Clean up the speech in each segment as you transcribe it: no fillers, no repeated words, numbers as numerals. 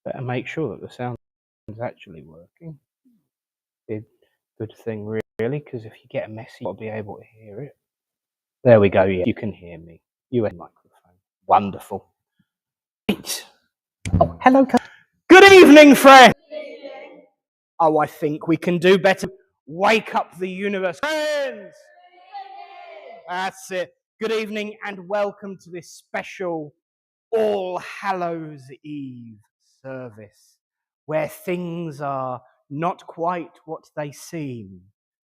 Better make sure that the sound is actually working. Good, good thing, really, because if you get a message, you'll be able to hear it. There we go. Yeah, you can hear me. You have a microphone. Wonderful. Right. Oh, hello. Good evening, friends. Oh, I think we can do better. Wake up the universe. Friends! That's it. Good evening and welcome to this special All Hallows Eve service, where things are not quite what they seem,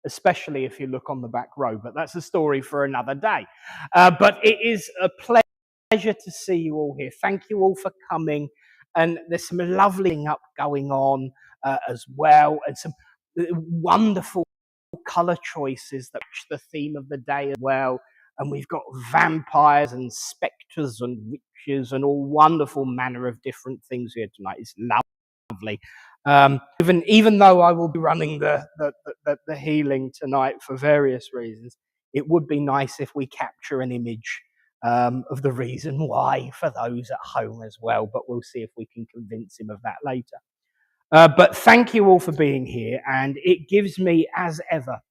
especially if you look on the back row, but that's a story for another day. But it is a pleasure to see you all here. Thank you all for coming, and there's some lovely up going on as well, and some wonderful colour choices that match the theme of the day as well. And we've got vampires and spectres and witches and all wonderful manner of different things here tonight. It's lovely. Even though I will be running the healing tonight for various reasons, it would be nice if we capture an image of the reason why for those at home as well. But we'll see if we can convince him of that later. But thank you all for being here, and it gives me, as ever,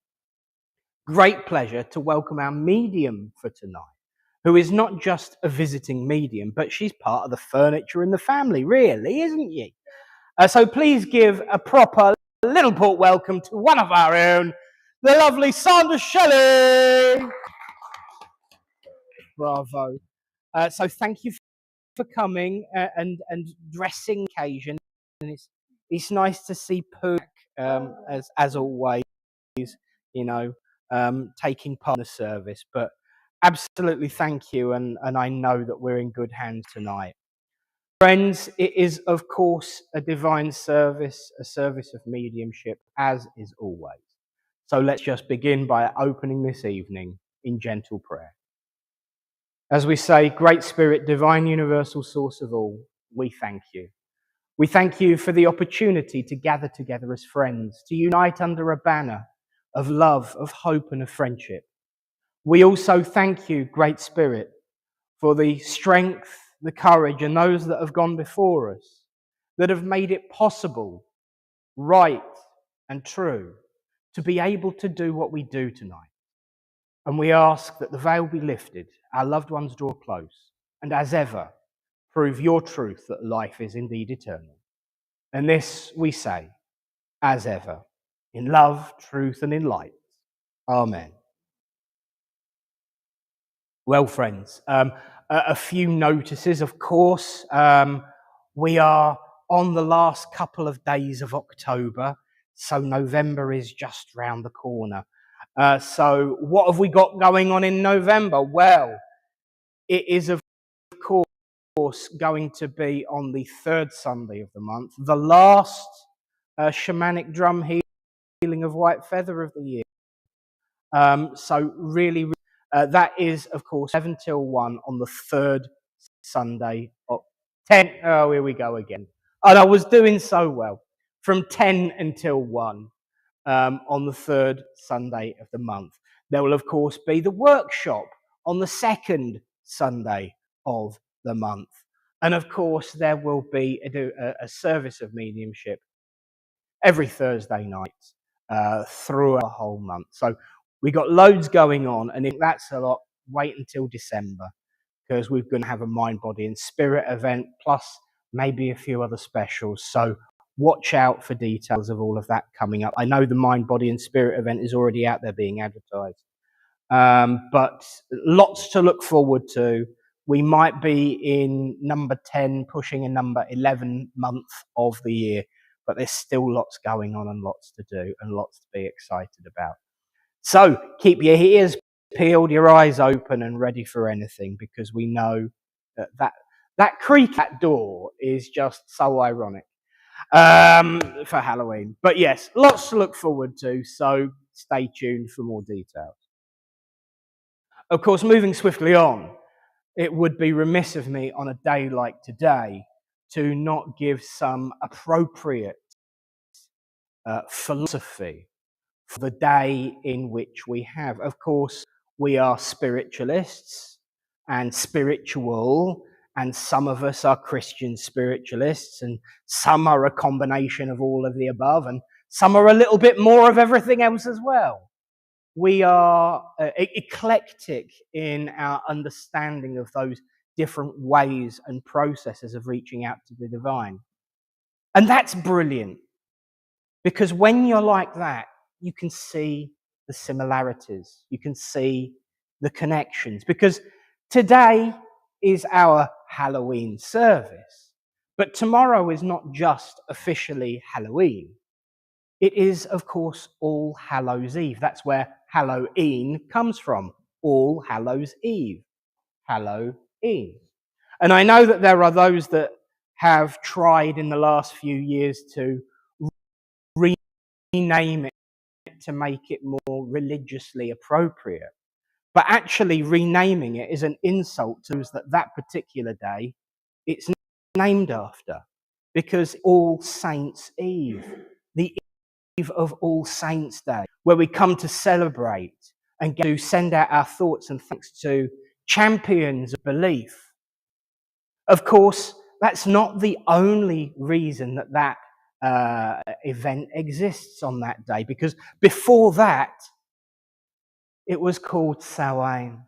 great pleasure to welcome our medium for tonight, who is not just a visiting medium, but she's part of the furniture in the family, really, isn't she? So please give a proper little port welcome to one of our own, the lovely Sandra Shelley. Bravo. So thank you for coming and dressing occasion. And it's nice to see Pooh as always, you know, taking part in the service. But absolutely thank you, and I know that we're in good hands tonight. Friends, it is, of course, a divine service, a service of mediumship, as is always. So let's just begin by opening this evening in gentle prayer. As we say, Great Spirit, divine universal source of all, we thank you. We thank you for the opportunity to gather together as friends, to unite under a banner of love, of hope, and of friendship. We also thank you, Great Spirit, for the strength, the courage, and those that have gone before us, that have made it possible, right, and true to be able to do what we do tonight. And we ask that the veil be lifted, our loved ones draw close, and as ever, prove your truth that life is indeed eternal. And this we say, as ever, in love, truth, and in light. Amen. Well, friends, a few notices, of course. We are on the last couple of days of October, so November is just round the corner. So what have we got going on in November? Well, it is, of course, going to be on the third Sunday of the month, the last shamanic drum healing of white feather of the year. So really, that is, of course, 7 till 1 on the third Sunday of 10. Oh, here we go again. And I was doing so well. From 10 until 1 on the third Sunday of the month. There will, of course, be the workshop on the second Sunday of the month. And, of course, there will be a service of mediumship every Thursday night through a whole month. So we got loads going on, and if that's a lot, wait until December, because we're going to have a mind, body, and spirit event, plus maybe a few other specials. So watch out for details of all of that coming up. I know the mind, body, and spirit event is already out there being advertised, but lots to look forward to. We might be in number 10, pushing a number 11 month of the year, but there's still lots going on and lots to do and lots to be excited about. So keep your ears peeled, your eyes open, and ready for anything, because we know that creak at door is just so ironic for Halloween. But yes, lots to look forward to, so stay tuned for more details. Of course, moving swiftly on, it would be remiss of me on a day like today to not give some appropriate philosophy for the day in which we have. Of course, we are spiritualists and spiritual, And some of us are Christian spiritualists, and some are a combination of all of the above, and some are a little bit more of everything else as well. We are eclectic in our understanding of those different ways and processes of reaching out to the divine. And that's brilliant, because when you're like that, you can see the similarities, you can see the connections, because today is our Halloween service, but tomorrow is not just officially Halloween. It is, of course, All Hallows Eve. That's where Halloween comes from. All Hallows Eve. Halloween. And I know that there are those that have tried in the last few years to rename it to make it more religiously appropriate. But actually renaming it is an insult to those that particular day it's named after. Because All Saints' Eve, the Eve of All Saints' Day, where we come to celebrate and get to send out our thoughts and thanks to champions of belief. Of course, that's not the only reason that event exists on that day, because before that, it was called Samhain.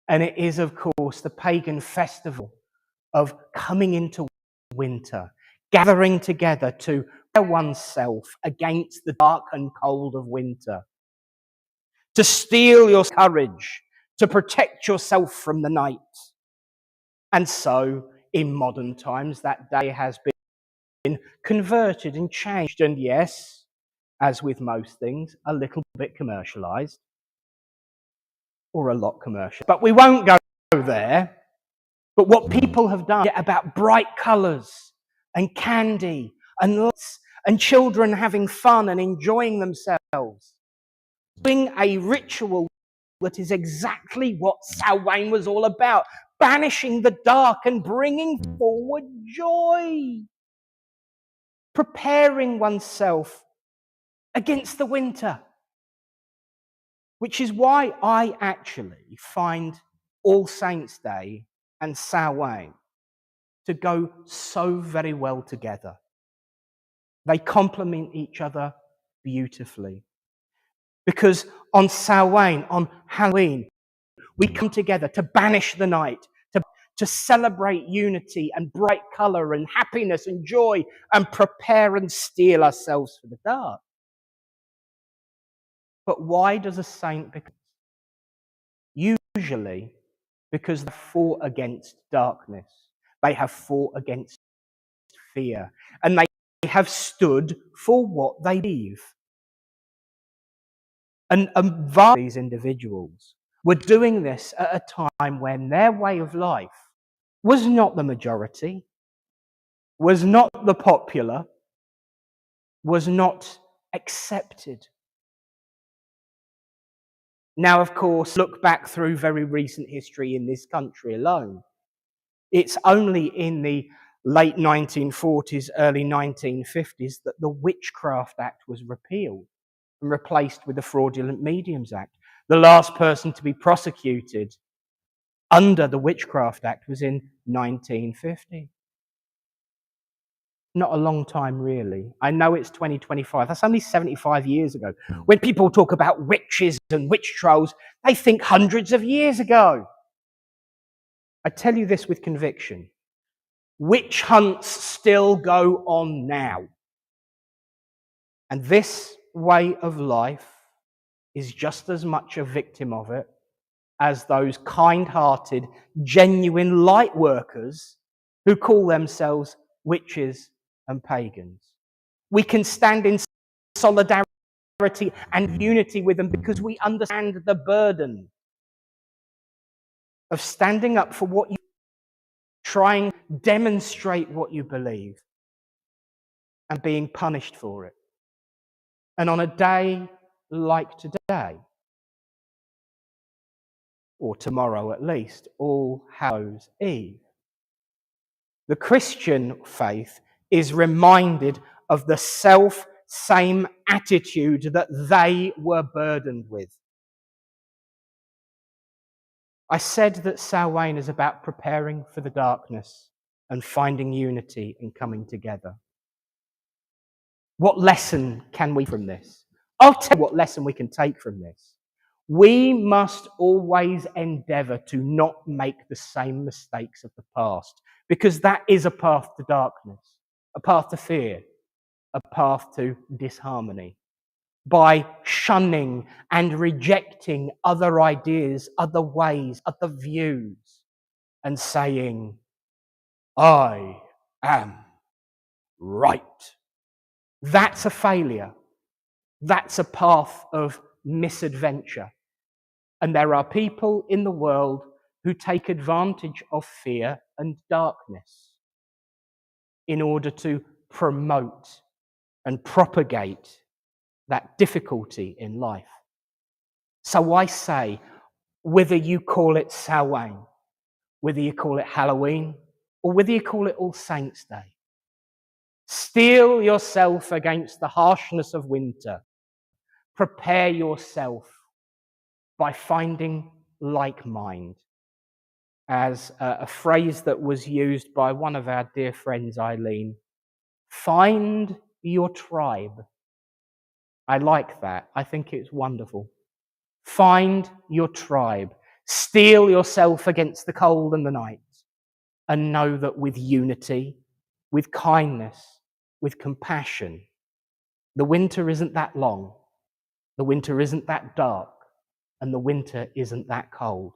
And it is, of course, the pagan festival of coming into winter, gathering together to prepare oneself against the dark and cold of winter, to steel your courage, to protect yourself from the night. And so, in modern times, that day has been converted and changed. And yes, as with most things, a little bit commercialized, or a lot commercial. But we won't go there. But what people have done about bright colours and candy and lights and children having fun and enjoying themselves, doing a ritual that is exactly what Samhain was all about, banishing the dark and bringing forward joy, preparing oneself against the winter, which is why I actually find All Saints' Day and Samhain to go so very well together. They complement each other beautifully. Because on Samhain, on Halloween, we come together to banish the night, to celebrate unity and bright colour and happiness and joy, and prepare and steel ourselves for the dark. But why does a saint become? Usually because they fought against darkness. They have fought against fear. And they have stood for what they believe. And these individuals were doing this at a time when their way of life was not the majority, was not the popular, was not accepted. Now, of course, look back through very recent history in this country alone. It's only in the late 1940s, early 1950s that the Witchcraft Act was repealed and replaced with the Fraudulent Mediums Act. The last person to be prosecuted under the Witchcraft Act was in 1950. Not a long time, really. I know it's 2025. That's only 75 years ago. When people talk about witches and witch trials, they think hundreds of years ago. I tell you this with conviction. Witch hunts still go on now. And this way of life is just as much a victim of it as those kind-hearted, genuine light workers who call themselves witches and pagans. We can stand in solidarity and unity with them because we understand the burden of standing up for what you trying to demonstrate what you believe and being punished for it. And on a day like today, or tomorrow at least, All Hallows Eve, the Christian faith is reminded of the same attitude that they were burdened with. I said that Samhain is about preparing for the darkness and finding unity and coming together. What lesson can we from this? I'll tell you what lesson we can take from this. We must always endeavour to not make the same mistakes of the past, because that is a path to darkness, a path to fear, a path to disharmony. By shunning and rejecting other ideas, other ways, other views, and saying, I am right. That's a failure. That's a path of misadventure. And there are people in the world who take advantage of fear and darkness in order to promote and propagate that difficulty in life. So I say, whether you call it Samhain, whether you call it Halloween, or whether you call it All Saints' Day, steel yourself against the harshness of winter. Prepare yourself by finding like mind. As a phrase that was used by one of our dear friends, Eileen, find your tribe. I like that. I think it's wonderful. Find your tribe. Steel yourself against the cold and the night. And know that with unity, with kindness, with compassion, the winter isn't that long. The winter isn't that dark. And the winter isn't that cold.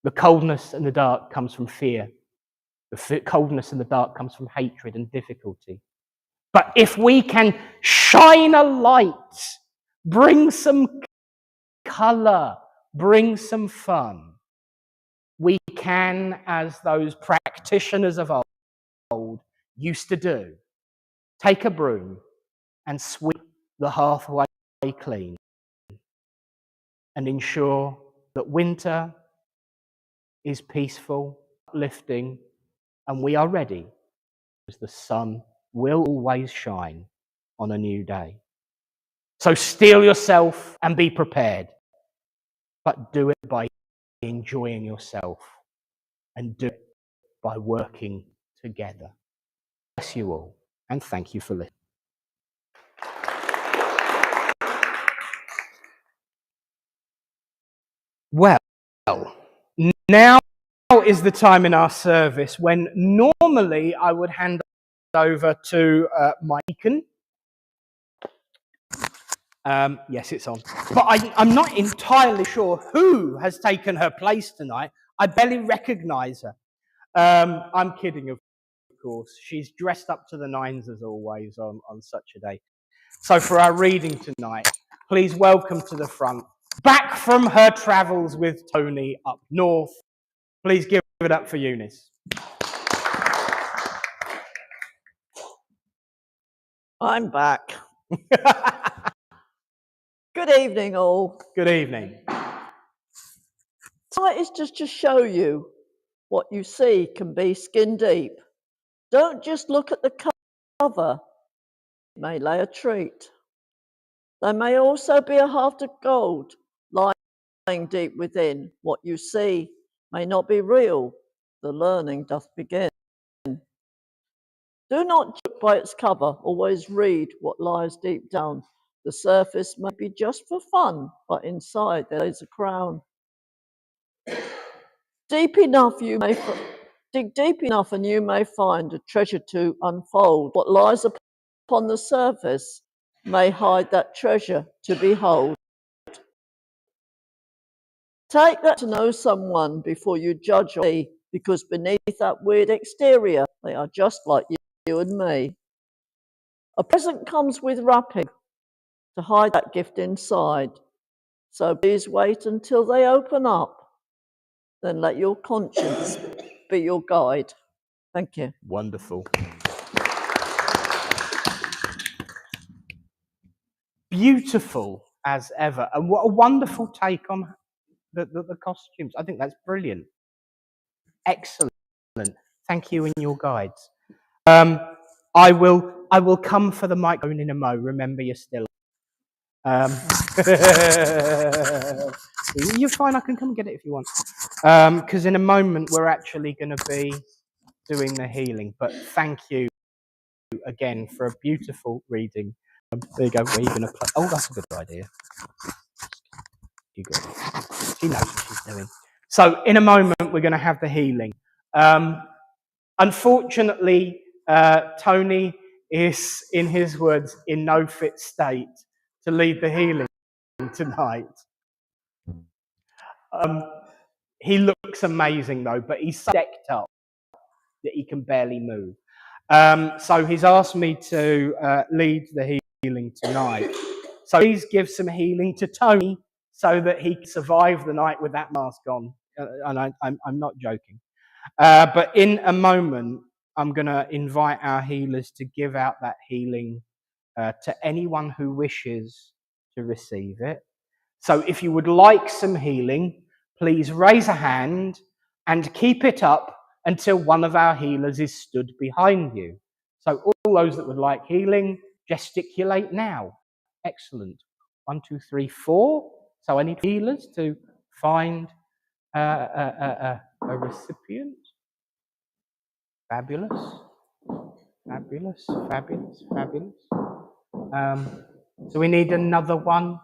The coldness and the dark comes from fear. The coldness and the dark comes from hatred and difficulty. But if we can shine a light, bring some colour, bring some fun, we can, as those practitioners of old used to do, take a broom and sweep the hearthway clean and ensure that winter is peaceful, uplifting, and we are ready, because the sun will always shine on a new day. So steel yourself and be prepared, but do it by enjoying yourself and do it by working together. Bless you all, and thank you for listening. Well, now is the time in our service when normally I would hand over to my deacon. Yes, it's on. But I'm not entirely sure who has taken her place tonight. I barely recognise her. I'm kidding, of course. She's dressed up to the nines as always on such a day. So for our reading tonight, please welcome to the front, back from her travels with Tony up north, please give it up for Eunice. I'm back. Good evening, all. Good evening. Tonight is just to show you what you see can be skin deep. Don't just look at the cover. It may lay a treat. There may also be a heart of gold lying deep within. What you see may not be real. The learning doth begin. Do not judge by its cover. Always read what lies deep down. The surface may be just for fun, but inside there is a crown. Deep enough, dig deep enough, and you may find a treasure to unfold. What lies upon the surface may hide that treasure to behold. Take that to know someone before you judge or see, because beneath that weird exterior, they are just like you and me. A present comes with wrapping to hide that gift inside. So please wait until they open up. Then let your conscience be your guide. Thank you. Wonderful. Beautiful as ever. And what a wonderful take on the costumes. I think that's brilliant. Excellent. Thank you and your guides. I will come for the microphone in a mo. Remember, you're still. You're fine, I can come and get it if you want. Because in a moment, we're actually going to be doing the healing. But thank you again for a beautiful reading. There you go. Where are you going to play? Oh, that's a good idea. You got it. She knows what she's doing. So in a moment, we're going to have the healing. Unfortunately, Tony is, in his words, in no fit state to lead the healing tonight. He looks amazing though, but he's so decked up that he can barely move. So he's asked me to lead the healing tonight. So please give some healing to Tony so that he can survive the night with that mask on. And I'm not joking. But in a moment, I'm going to invite our healers to give out that healing to anyone who wishes to receive it. So if you would like some healing, please raise a hand and keep it up until one of our healers is stood behind you. So all those that would like healing, gesticulate now. Excellent. 1, 2, 3, 4. So I need healers to find a recipient. Fabulous. Fabulous, fabulous, fabulous. So we need another one.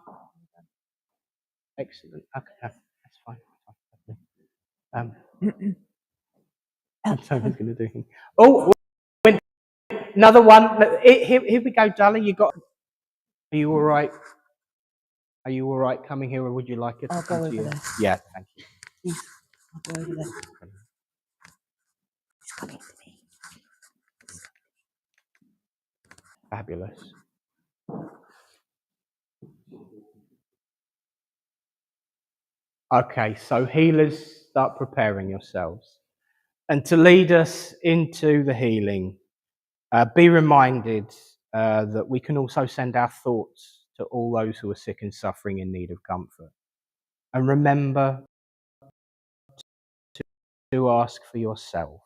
Excellent. Okay, that's fine. Someone's going to do him. Oh, another one. Here we go, darling. You got. Are you all right? Are you all right coming here, or would you like it? I'll go over there. Yeah, thank you. I'll go over there. He's coming to me. Fabulous. Okay, so healers, start preparing yourselves. And to lead us into the healing, be reminded that we can also send our thoughts to all those who are sick and suffering in need of comfort. And remember to ask for yourself.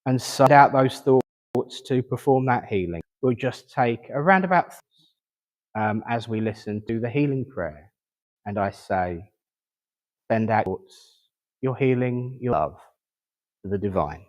And send out those thoughts to perform that healing. We'll just take around about as we listen to the healing prayer. And I say, send out thoughts, your healing, your love to the divine.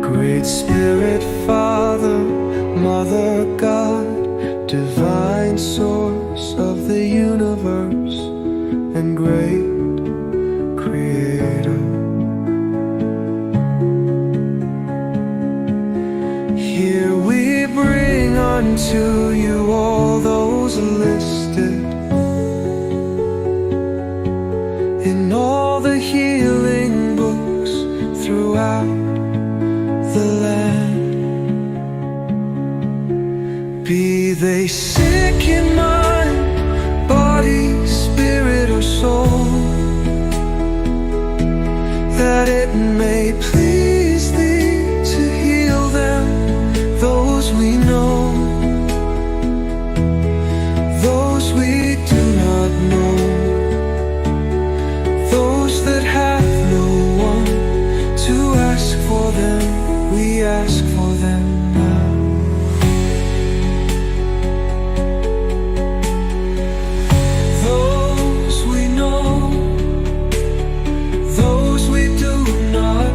Great Spirit, Father, Mother God, divine source of the universe and great Creator. Here we bring unto you all those listed in all the healing books throughout the land. Be they sick in mind, body, spirit, or soul, that it may please thee to heal them, those we know, those we do not know, those that have no one to ask for them, we ask for them now. Those we know, those we do not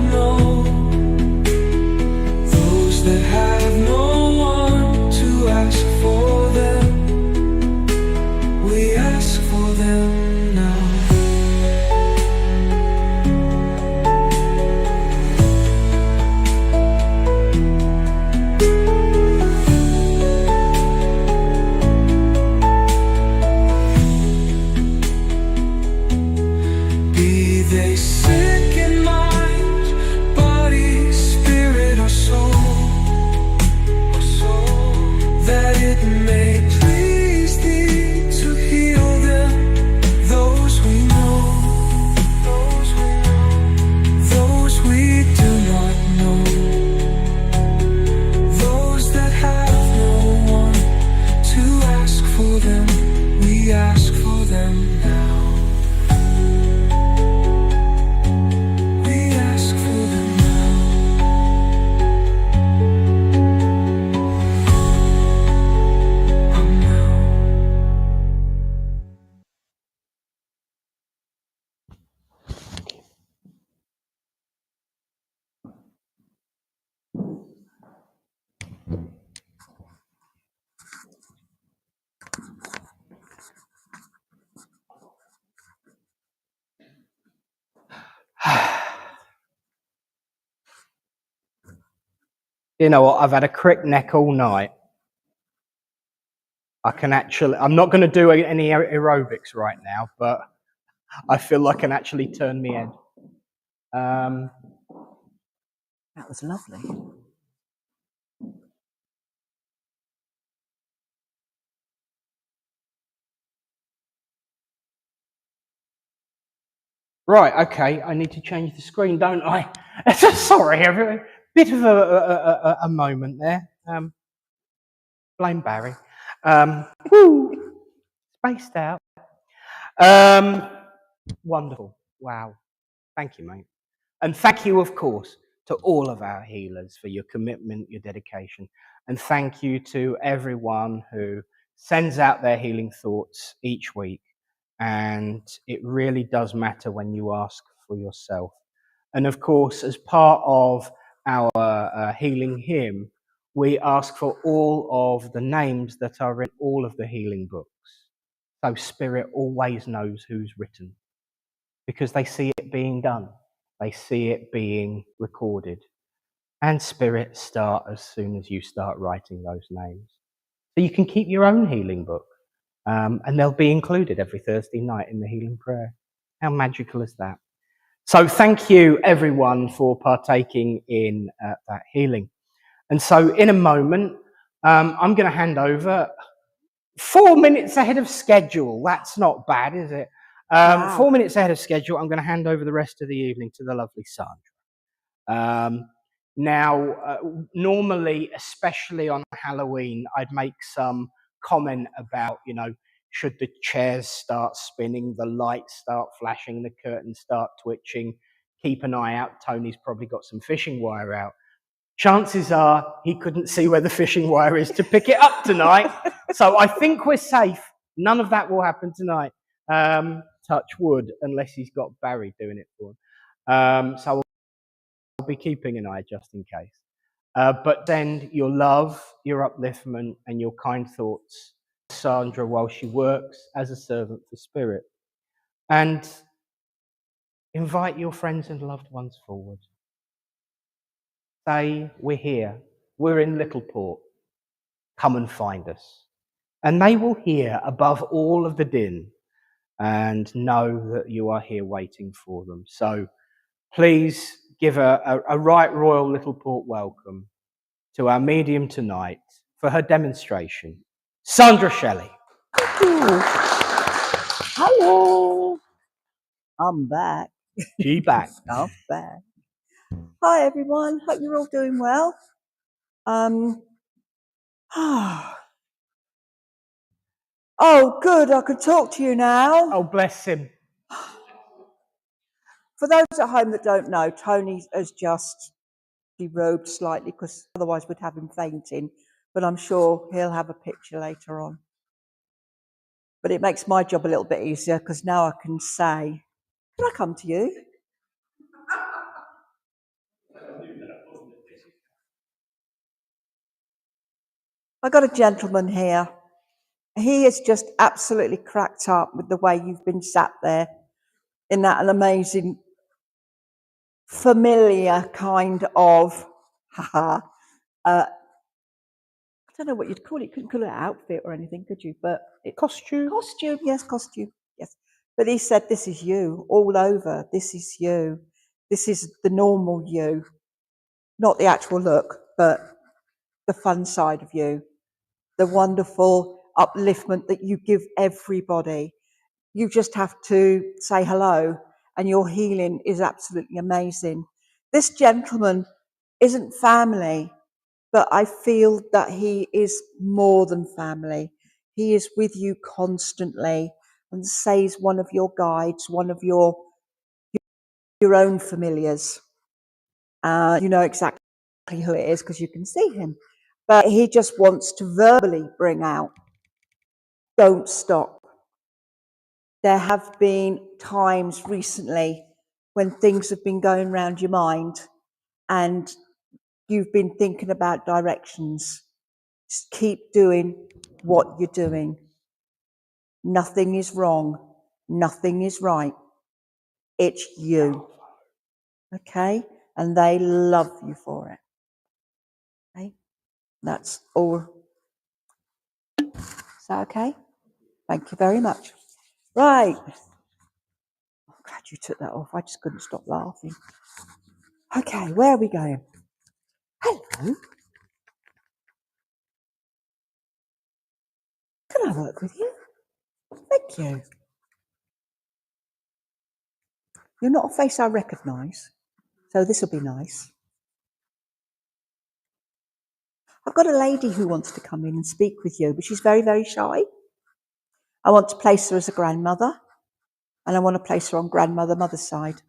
for them, we ask for them now. We ask for them now. You know what? I've had a crick neck all night. I'm not going to do any aerobics right now, but I feel I can actually turn my head. That was lovely. Right, okay, I need to change the screen, don't I? Sorry, everyone. Bit of a moment there. Blame Barry. Spaced out. Wonderful. Wow. Thank you, mate. And thank you, of course, to all of our healers for your commitment, your dedication. And thank you to everyone who sends out their healing thoughts each week. And it really does matter when you ask for yourself. And of course, as part of our healing hymn, we ask for all of the names that are in all of the healing books. So Spirit always knows who's written because they see it being done. They see it being recorded. And Spirit start as soon as you start writing those names. So you can keep your own healing book. And they'll be included every Thursday night in the healing prayer. How magical is that? So thank you, everyone, for partaking in that healing. And so in a moment, I'm going to hand over 4 minutes ahead of schedule. That's not bad, is it? Wow. 4 minutes ahead of schedule, I'm going to hand over the rest of the evening to the lovely Sandra. Now, normally, especially on Halloween, I'd make some comment about, should the chairs start spinning, the lights start flashing, the curtains start twitching, keep an eye out. Tony's probably got some fishing wire out. Chances are he couldn't see where the fishing wire is to pick it up tonight. So I think we're safe. None of that will happen tonight. Touch wood, unless he's got Barry doing it for him. So I'll be keeping an eye just in case. But send your love, your upliftment, and your kind thoughts to Sandra while she works as a servant for Spirit. And invite your friends and loved ones forward. Say, we're here. We're in Littleport. Come and find us. And they will hear above all of the din and know that you are here waiting for them. So please give a right royal Littleport welcome to our medium tonight for her demonstration, Sandra Shelley. Hello. I'm back. She back. I'm back. Hi, everyone. Hope you're all doing well. Oh, good. I could talk to you now. Oh, bless him. For those at home that don't know, Tony has just derobed slightly because otherwise we'd have him fainting. But I'm sure he'll have a picture later on. But it makes my job a little bit easier because now I can say, can I come to you? I got a gentleman here. He is just absolutely cracked up with the way you've been sat there in that an amazing, familiar kind of, I don't know what you'd call it. You couldn't call it outfit or anything, could you? But Costume. Costume, yes, yes. But he said, this is you all over. This is you. This is the normal you. Not the actual look, but the fun side of you. The wonderful upliftment that you give everybody. You just have to say hello and your healing is absolutely amazing. This gentleman isn't family, but I feel that he is more than family. He is with you constantly, and say he's one of your guides, one of your own familiars. You know exactly who it is because you can see him. But he just wants to verbally bring out, don't stop. There have been times recently when things have been going around your mind and you've been thinking about directions. Just keep doing what you're doing. Nothing is wrong. Nothing is right. It's you. Okay? And they love you for it. Okay? That's all. Is that okay? Thank you very much. Right. I'm glad you took that off. I just couldn't stop laughing. Okay, where are we going? Hello. Can I work with you? Thank you. You're not a face I recognise, so this will be nice. I've got a lady who wants to come in and speak with you, but she's very, very shy. I want to place her as a grandmother, and I want to place her on mother's side.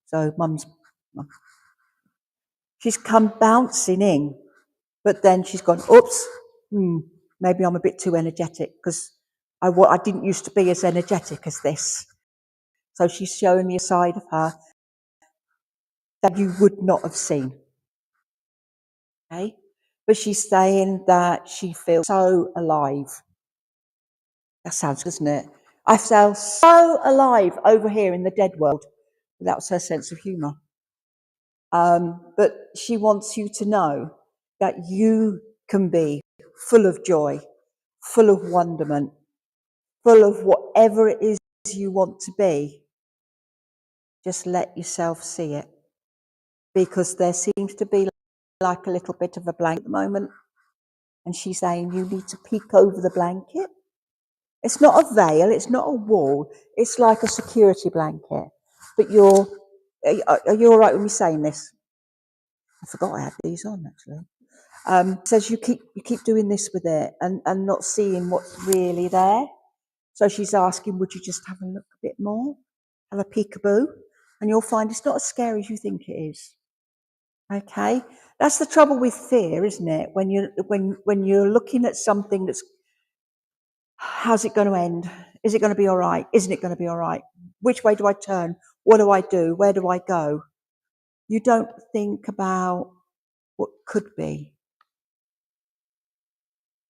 So mum's mum. She's come bouncing in, but then she's gone, oops, maybe I'm a bit too energetic because I didn't used to be as energetic as this. So she's showing me a side of her that you would not have seen. Okay? But she's saying that she feels so alive. That sounds, doesn't it? I feel so alive over here in the dead world. That was her sense of humour. But she wants you to know that you can be full of joy, full of wonderment, full of whatever it is you want to be. Just let yourself see it. Because there seems to be like a little bit of a blank at the moment. And she's saying you need to peek over the blanket. It's not a veil, it's not a wall, it's like a security blanket. But are you all right with me saying this? I forgot I had these on actually. Says you keep doing this with it and not seeing what's really there. So she's asking, would you just have a look a bit more? Have a peekaboo? And you'll find it's not as scary as you think it is. Okay? That's the trouble with fear, isn't it? When you're looking at something that's, how's it going to end? Is it going to be all right? Isn't it going to be all right? Which way do I turn? What do I do? Where do I go? You don't think about what could be.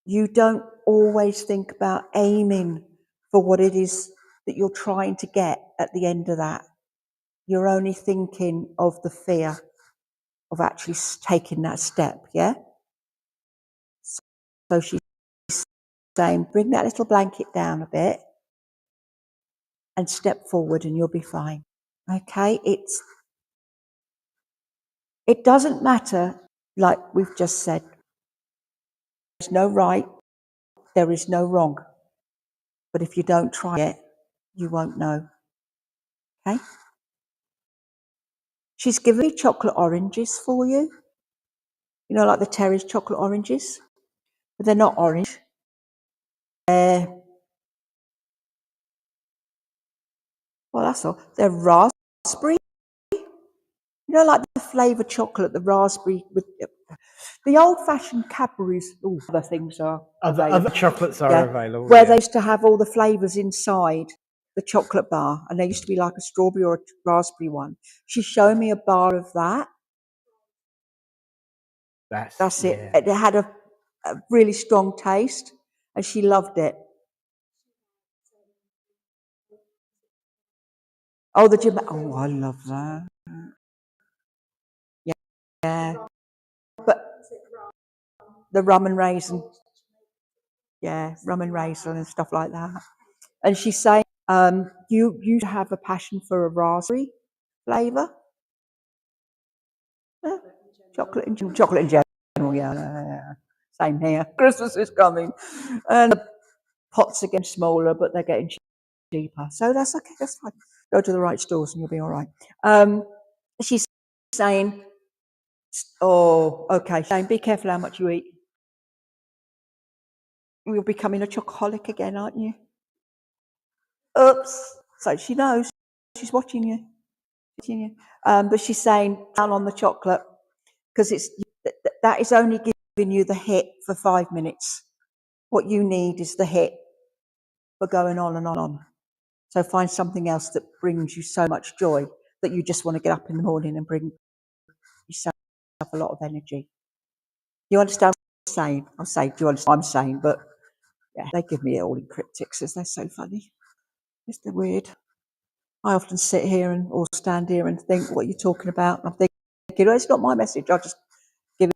You don't always think about aiming for what it is that you're trying to get at the end of that. You're only thinking of the fear of actually taking that step, yeah? So she's saying, bring that little blanket down a bit and step forward and you'll be fine. Okay? It doesn't matter, like we've just said. There's no right, there is no wrong. But if you don't try it, you won't know. Okay? She's given me chocolate oranges for you. You know, like the Terry's chocolate oranges? But they're not orange. Well, that's all. They're raspberry. You know, like the flavoured chocolate, the raspberry with the old-fashioned Cadbury's. Oh, other things are available. Other chocolates are available. Where they used to have all the flavours inside the chocolate bar, and there used to be like a strawberry or a raspberry one. She showed me a bar of that. That's it. Yeah. It had a really strong taste, and she loved it. Oh, oh, I love that. Yeah. But the rum and raisin. Yeah, rum and raisin and stuff like that. And she's saying, you used to have a passion for a raspberry flavour? Yeah. Chocolate in general, yeah. Same here. Christmas is coming. And the pots are getting smaller, but they're getting cheaper. So that's okay, that's fine. Go to the right stores and you'll be all right. She's saying, oh, okay, Shane, be careful how much you eat. You're becoming a chocoholic again, aren't you? Oops. So she knows. She's watching you. But she's saying down on the chocolate because that is only giving you the hit for 5 minutes. What you need is the hit for going on and on. So find something else that brings you so much joy that you just want to get up in the morning and bring yourself a lot of energy. You understand what I'm saying? I'm saying, do you understand what I'm saying? But yeah, they give me all in cryptics because they're so funny. It's the weird. I often sit here or stand here and think, what are you talking about? And I'm thinking, oh, it's not my message. I'll just give it.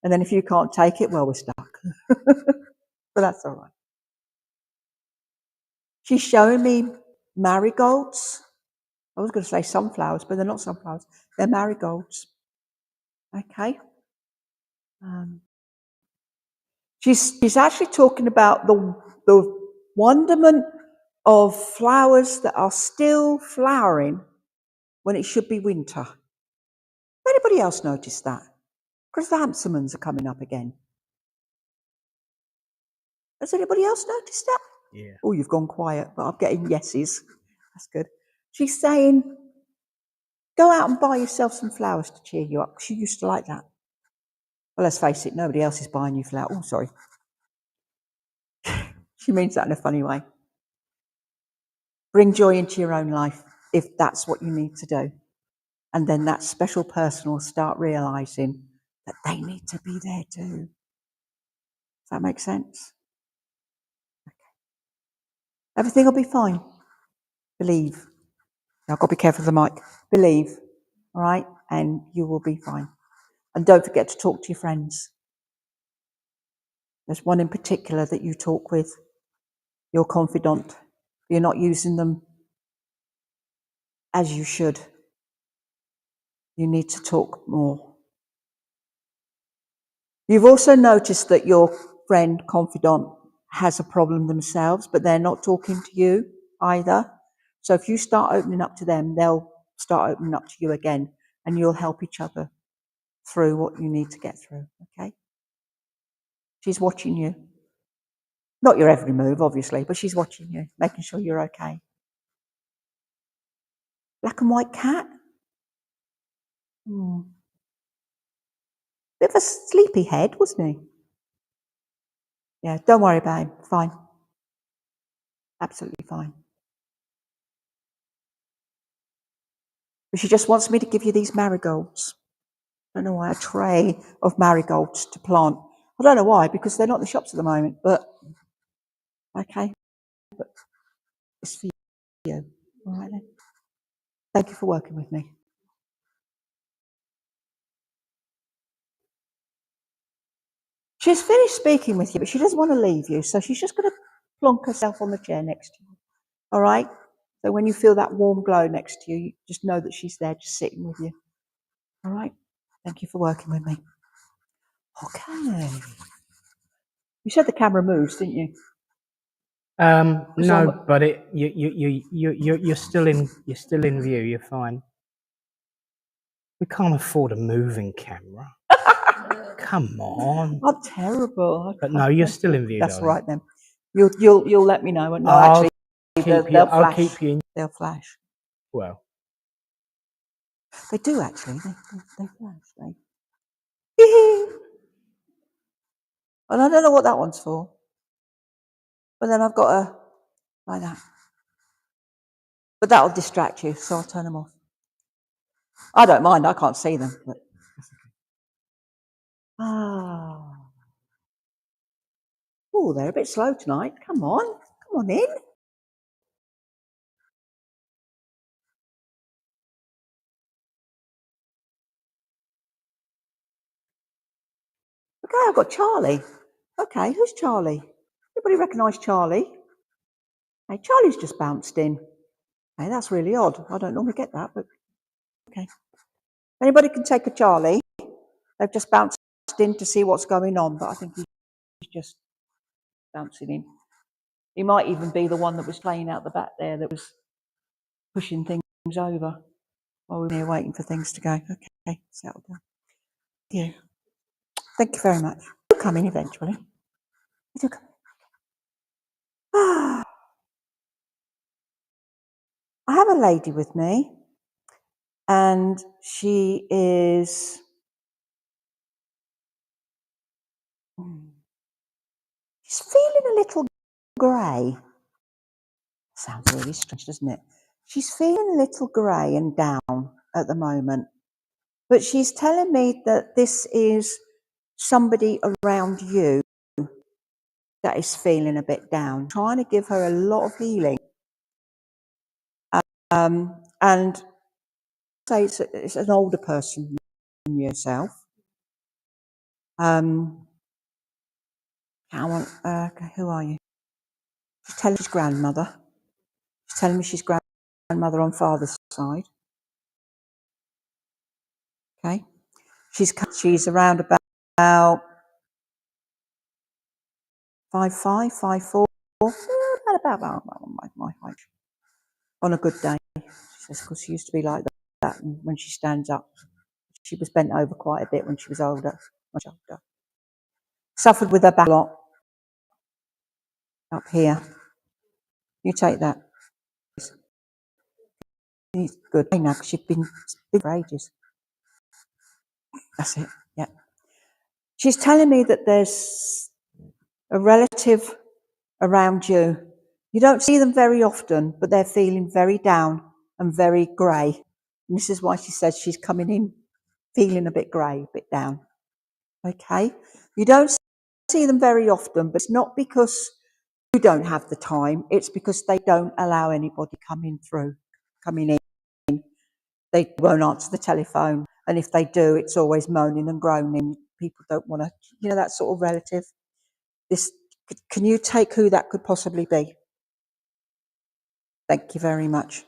And then if you can't take it, well, we're stuck. But that's all right. She's showing me marigolds. I was going to say sunflowers, but they're not sunflowers. They're marigolds. Okay. She's actually talking about the wonderment of flowers that are still flowering when it should be winter. Anybody else notice that? Chrysanthemums are coming up again. Has anybody else noticed that? Yeah. Oh, you've gone quiet, but I'm getting yeses. That's good. She's saying, go out and buy yourself some flowers to cheer you up. She used to like that. Well, let's face it, nobody else is buying you flowers. Oh, sorry. She means that in a funny way. Bring joy into your own life if that's what you need to do. And then that special person will start realizing that they need to be there too. Does that make sense? Okay. Everything will be fine. Believe. Now, I've got to be careful of the mic. Believe, all right? And you will be fine. And don't forget to talk to your friends. There's one in particular that you talk with, your confidant. You're not using them as you should. You need to talk more. You've also noticed that your friend, confidant, has a problem themselves, but they're not talking to you either. So if you start opening up to them, they'll start opening up to you again, and you'll help each other through what you need to get through, okay? She's watching you. Not your every move, obviously, but she's watching you, making sure you're okay. Black and white cat. Bit of a sleepy head, wasn't he? Yeah, don't worry about him. Fine. Absolutely fine. But she just wants me to give you these marigolds. I don't know why, a tray of marigolds to plant. I don't know why, because they're not in the shops at the moment, but okay. But it's for you. All right then. Thank you for working with me. She's finished speaking with you, but she doesn't want to leave you, so she's just going to plonk herself on the chair next to you. All right? So when you feel that warm glow next to you, just know that she's there just sitting with you. All right? Thank you for working with me. Okay. You said the camera moves, didn't you? No, but you're still in view. You're fine. We can't afford a moving camera. Come on. I'm terrible. But no, you're still in view. That's darling. right then. You'll let me know. No, I'll actually, they'll flash. keep you. They'll flash. Well, they do actually. They flash. And I don't know what that one's for. But then I've got a like that. But that'll distract you, so I'll turn them off. I don't mind. I can't see them. But oh, they're a bit slow tonight. Come on in. Okay, I've got Charlie. Okay, who's Charlie? Anybody recognise Charlie? Hey, Charlie's just bounced in. Hey, that's really odd. I don't normally get that, but okay. Anybody can take a Charlie. They've just bounced in to see what's going on, but I think he's just bouncing in. He might even be the one that was playing out the back there that was pushing things over while we were here waiting for things to go. Okay, settle down. Yeah. Thank you very much. You'll come in eventually. You do come. I have a lady with me, and she is she's feeling a little grey. Sounds really strange, doesn't it? She's feeling a little grey and down at the moment, but she's telling me that this is somebody around you that is feeling a bit down, trying to give her a lot of healing. And say it's an older person than yourself. Who are you? She's telling me she's grandmother. She's telling me she's grandmother on father's side. Okay. She's around about 5'5", 5'4", about my height. On a good day, she says, because she used to be like that, and when she stands up, she was bent over quite a bit when she was older, much older. Suffered with her back a lot. Up here. You take that. It's good. I know, because you've been for ages. That's it. Yeah. She's telling me that there's a relative around you. You don't see them very often, but they're feeling very down and very grey. And this is why she says she's coming in feeling a bit grey, a bit down. Okay? You don't see them very often, but it's not because you don't have the time. It's because they don't allow anybody coming in. They won't answer the telephone. And if they do, it's always moaning and groaning. People don't want to, that sort of relative. Can you take who that could possibly be? Thank you very much.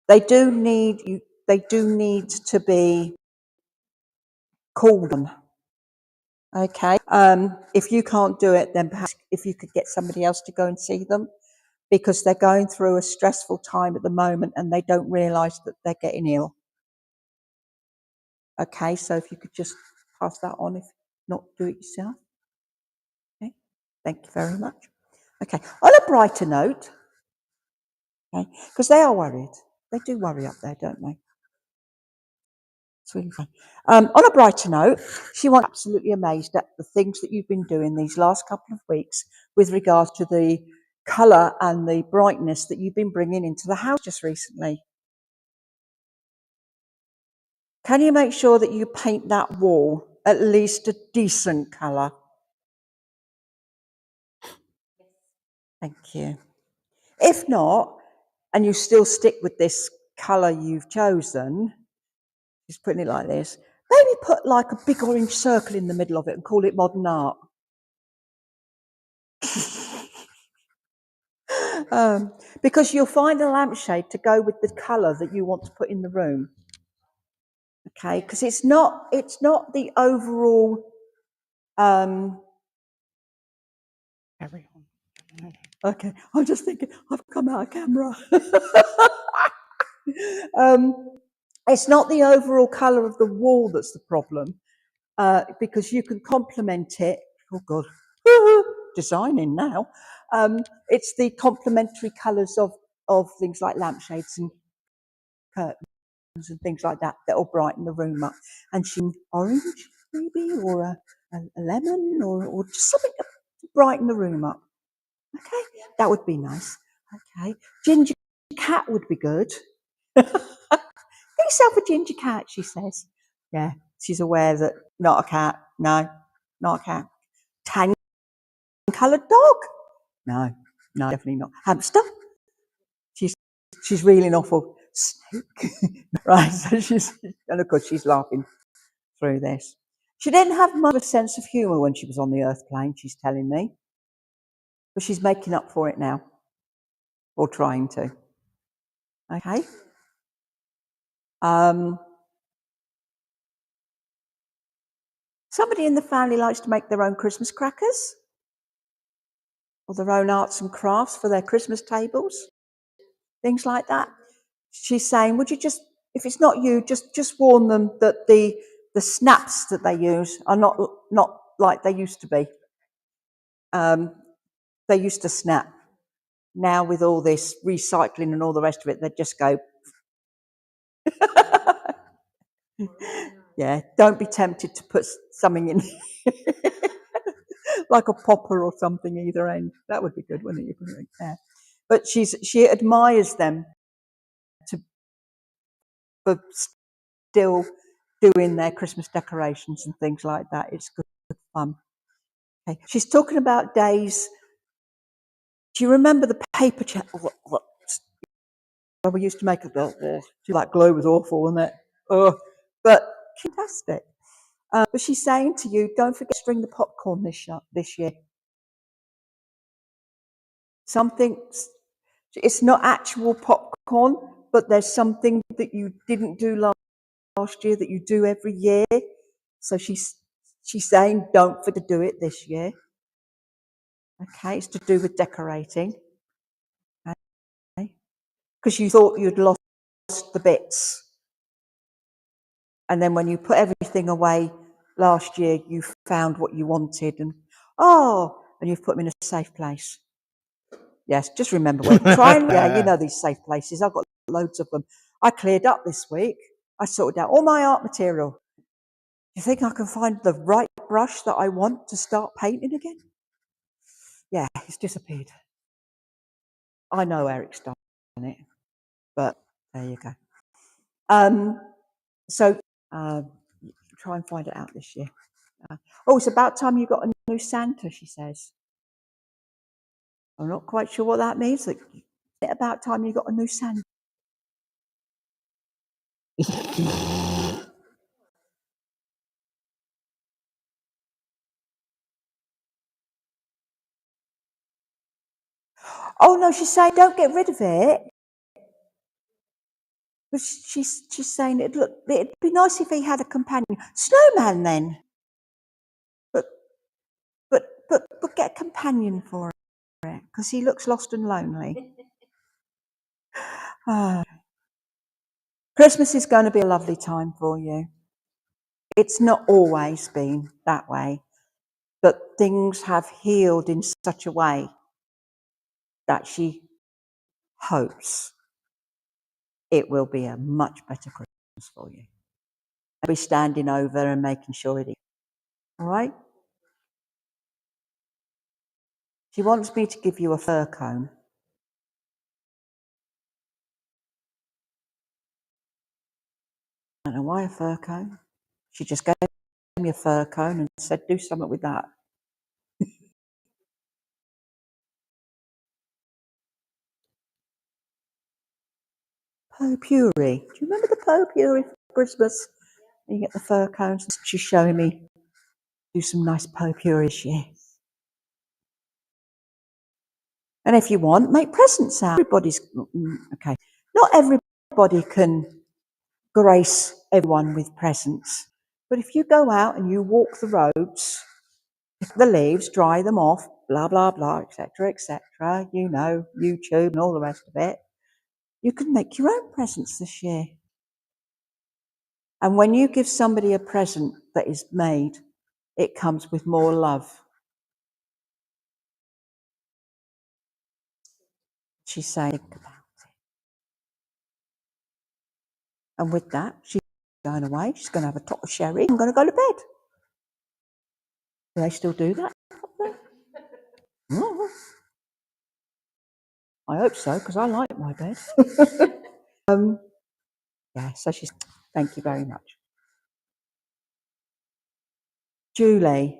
They do need to be called on. Okay. If you can't do it, then perhaps if you could get somebody else to go and see them, because they're going through a stressful time at the moment and they don't realise that they're getting ill. Okay, so if you could just pass that on, if not do it yourself. Okay, thank you very much. Okay, on a brighter note, okay, because they are worried. They do worry up there, don't they? It's really fun. On a brighter note, she was absolutely amazed at the things that you've been doing these last couple of weeks with regards to the colour and the brightness that you've been bringing into the house just recently. Can you make sure that you paint that wall at least a decent colour? Thank you. If not, and you still stick with this colour you've chosen, just putting it like this, maybe put like a big orange circle in the middle of it and call it modern art. Because you'll find a lampshade to go with the colour that you want to put in the room. Okay, because it's not the overall. Okay, I'm just thinking I've come out of camera. It's not the overall colour of the wall that's the problem, because you can complement it. Oh God, designing now. It's the complementary colours of things like lampshades and curtains and things like that will brighten the room up. And orange maybe, or a lemon, or just something to brighten the room up. Okay, that would be nice. Okay, ginger cat would be good. Get yourself a ginger cat, she says. Yeah, she's aware that not a cat. No, not a cat. Tan coloured dog. No, definitely not. Hamster. She's reeling off of snake. Right, so and of course she's laughing through this. She didn't have much of a sense of humour when she was on the earth plane, she's telling me. But she's making up for it now. Or trying to. Okay. Somebody in the family likes to make their own Christmas crackers, or their own arts and crafts for their Christmas tables, things like that. She's saying, would you just, if it's not you, just warn them that the snaps that they use are not like they used to be. They used to snap, Now with all this recycling and all the rest of it, they just go. Yeah, don't be tempted to put something in, like a popper or something either end. That would be good, wouldn't it? Yeah. But she admires them for still doing their Christmas decorations and things like that. It's good fun. Okay. She's talking about days. Do you remember the paper chat? We used to make it. That glue was awful, wasn't it? But fantastic. But she's saying to you, don't forget to string the popcorn this year. Something. It's not actual popcorn, but there's something that you didn't do last year that you do every year. So she's saying, don't forget to do it this year. Okay, it's to do with decorating. Okay, because you thought you'd lost the bits. And then when you put everything away last year, you found what you wanted and you've put them in a safe place. Yes, just remember where. Yeah, you know these safe places. I've got loads of them. I cleared up this week. I sorted out all my art material. You think I can find the right brush that I want to start painting again? Yeah, it's disappeared. I know Eric's done it, but there you go. So try and find it out this year. It's about time you got a new Santa, she says. I'm not quite sure what that means. Like, about time you got a new Santa. Oh no, she's saying don't get rid of it. But she's saying it'd be nice if he had a companion. Snowman then. But get a companion for it, because he looks lost and lonely. Christmas is going to be a lovely time for you. It's not always been that way, but things have healed in such a way that she hopes it will be a much better Christmas for you. I'll be standing over and making sure it is. All right? She wants me to give you a fir cone. I don't know why a fir cone. She just gave me a fir cone and said, do something with that. Potpourri. Do you remember the potpourri for Christmas? You get the fir cones. She's showing me do some nice potpourri this year. And if you want, make presents out. Everybody's okay. Not everybody can grace everyone with presents. But if you go out and you walk the roads, pick the leaves, dry them off, blah, blah, blah, etc., you know, YouTube and all the rest of it, you can make your own presents this year. And when you give somebody a present that is made, it comes with more love. She's saying, think about it. And with that, she's going away. She's going to have a top of sherry. I'm going to go to bed. Do they still do that? I hope so, because I like my bed. Yeah, so she's, thank you very much. Julie,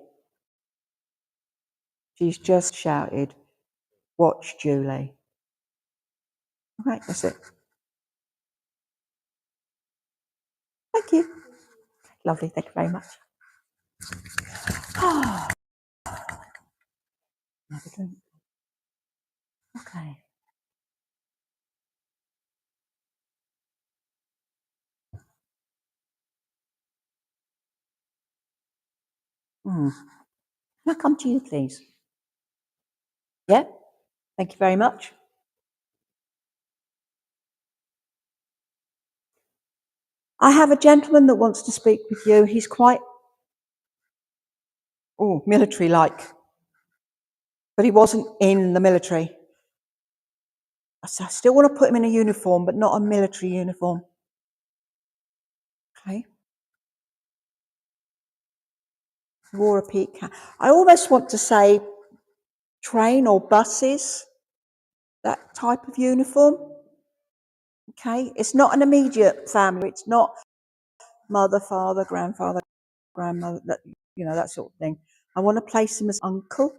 she's just shouted, watch Julie. All right, that's it. Thank you. Lovely, thank you very much. Another drink. Okay. Can I come to you, please? Yeah, thank you very much. I have a gentleman that wants to speak with you. He's quite military-like, but he wasn't in the military. So I still want to put him in a uniform, but not a military uniform. Okay. Wore a peak hat. I almost want to say train or buses, that type of uniform. Okay. It's not an immediate family. It's not mother, father, grandfather, grandmother, that sort of thing. I want to place him as uncle.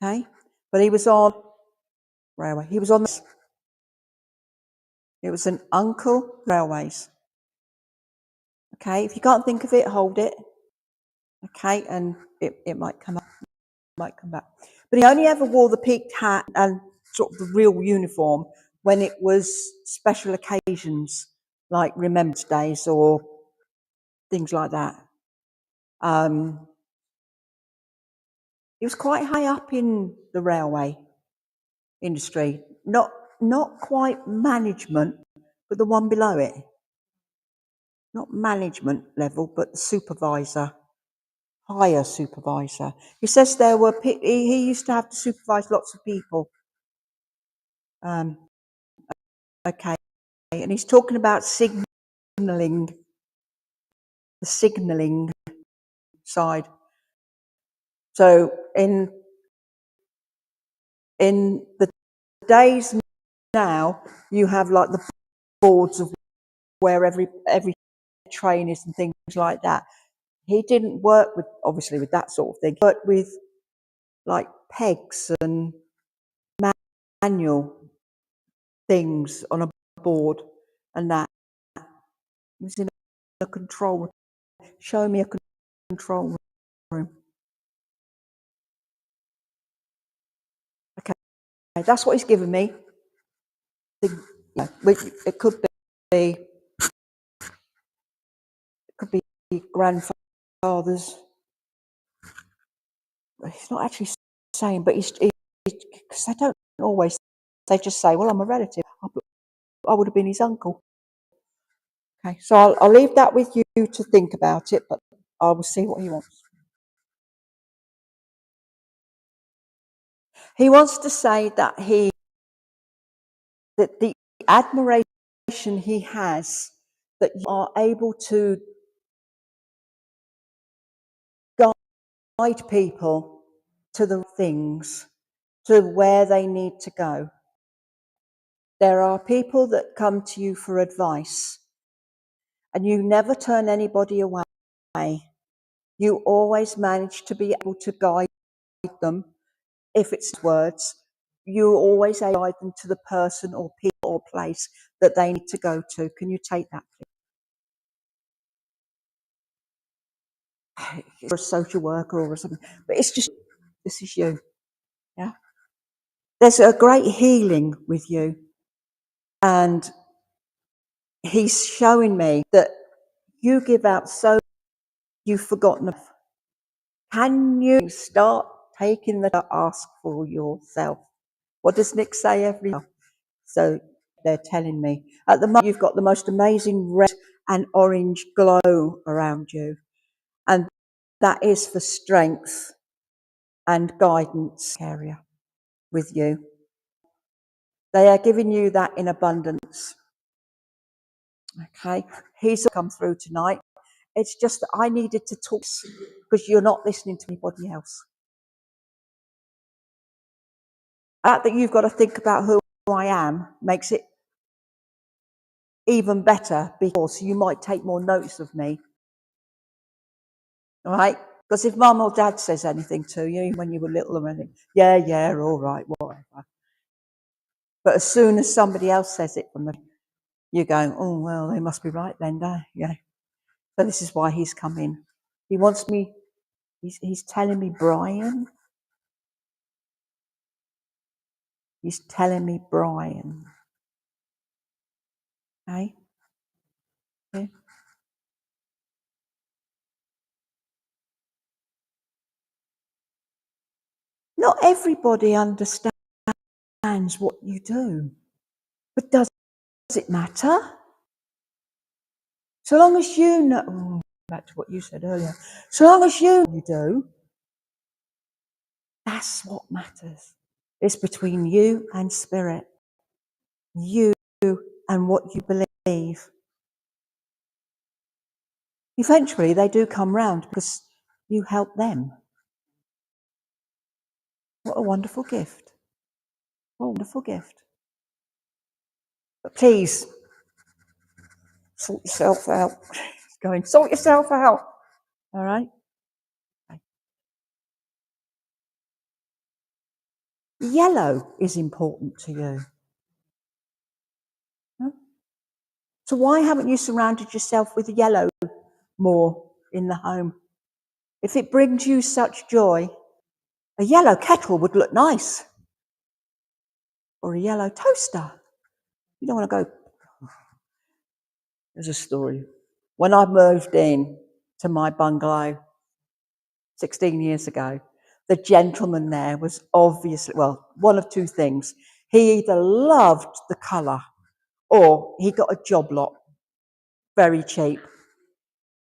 Okay. But he was on railway. He was on. It was an uncle railways. Okay. If you can't think of it, hold it. Okay. And it might come up. Might come back. But he only ever wore the peaked hat and sort of the real uniform when it was special occasions, like Remembrance Days or things like that. He was quite high up in the railway industry, not quite management, but the one below it. Not management level, but the supervisor, higher supervisor. He says there were, he used to have to supervise lots of people. Okay, and he's talking about signalling, the signalling side. So in the days now, you have like the boards of where every train is and things like that. He didn't work with, obviously, with that sort of thing. He worked with like pegs and manual things on a board and that. He was in a control room. Show me a control room. Okay, that's what he's given me. It could be grandfathers. He's not actually saying, but he's because they don't always. They just say, "Well, I'm a relative. I would have been his uncle." Okay, so I'll leave that with you to think about it, but I will see what he wants. He wants to say that the admiration he has that you are able to guide people to the things, to where they need to go. There are people that come to you for advice, and you never turn anybody away. You always manage to be able to guide them. If it's words, you always guide them to the person or people or place that they need to go to. Can you take that, please? You're a social worker or something, but it's just, this is you. Yeah. There's a great healing with you. And he's showing me that you give out so you've forgotten. Can you start taking the ask for yourself? What does Nick say every day? So they're telling me. At the moment, you've got the most amazing red and orange glow around you. And that is for strength and guidance area with you. They are giving you that in abundance. Okay, he's come through tonight. It's just that I needed to talk because you're not listening to anybody else. That you've got to think about who I am makes it even better, because you might take more notice of me. All right? Because if mum or dad says anything to you when you were little or anything, yeah, all right, whatever. But as soon as somebody else says it from them, you're going, oh, well, they must be right then, yeah. So this is why he's come in. He wants me, he's telling me, Brian. He's telling me, Brian. Okay? Yeah. Not everybody understands what you do. But does it matter? So long as you know, back to what you said earlier, so long as you do, that's what matters. It's between you and spirit. you and what you believe. Eventually they do come round because you help them. What a wonderful gift. What a wonderful gift. But please, sort yourself out. Sort yourself out. All right? Okay. Yellow is important to you. Huh? So why haven't you surrounded yourself with yellow more in the home? If it brings you such joy, a yellow kettle would look nice. Or a yellow toaster. You don't want to go. There's a story. When I moved in to my bungalow 16 years ago, the gentleman there was obviously, well, one of two things. He either loved the colour or he got a job lot, very cheap,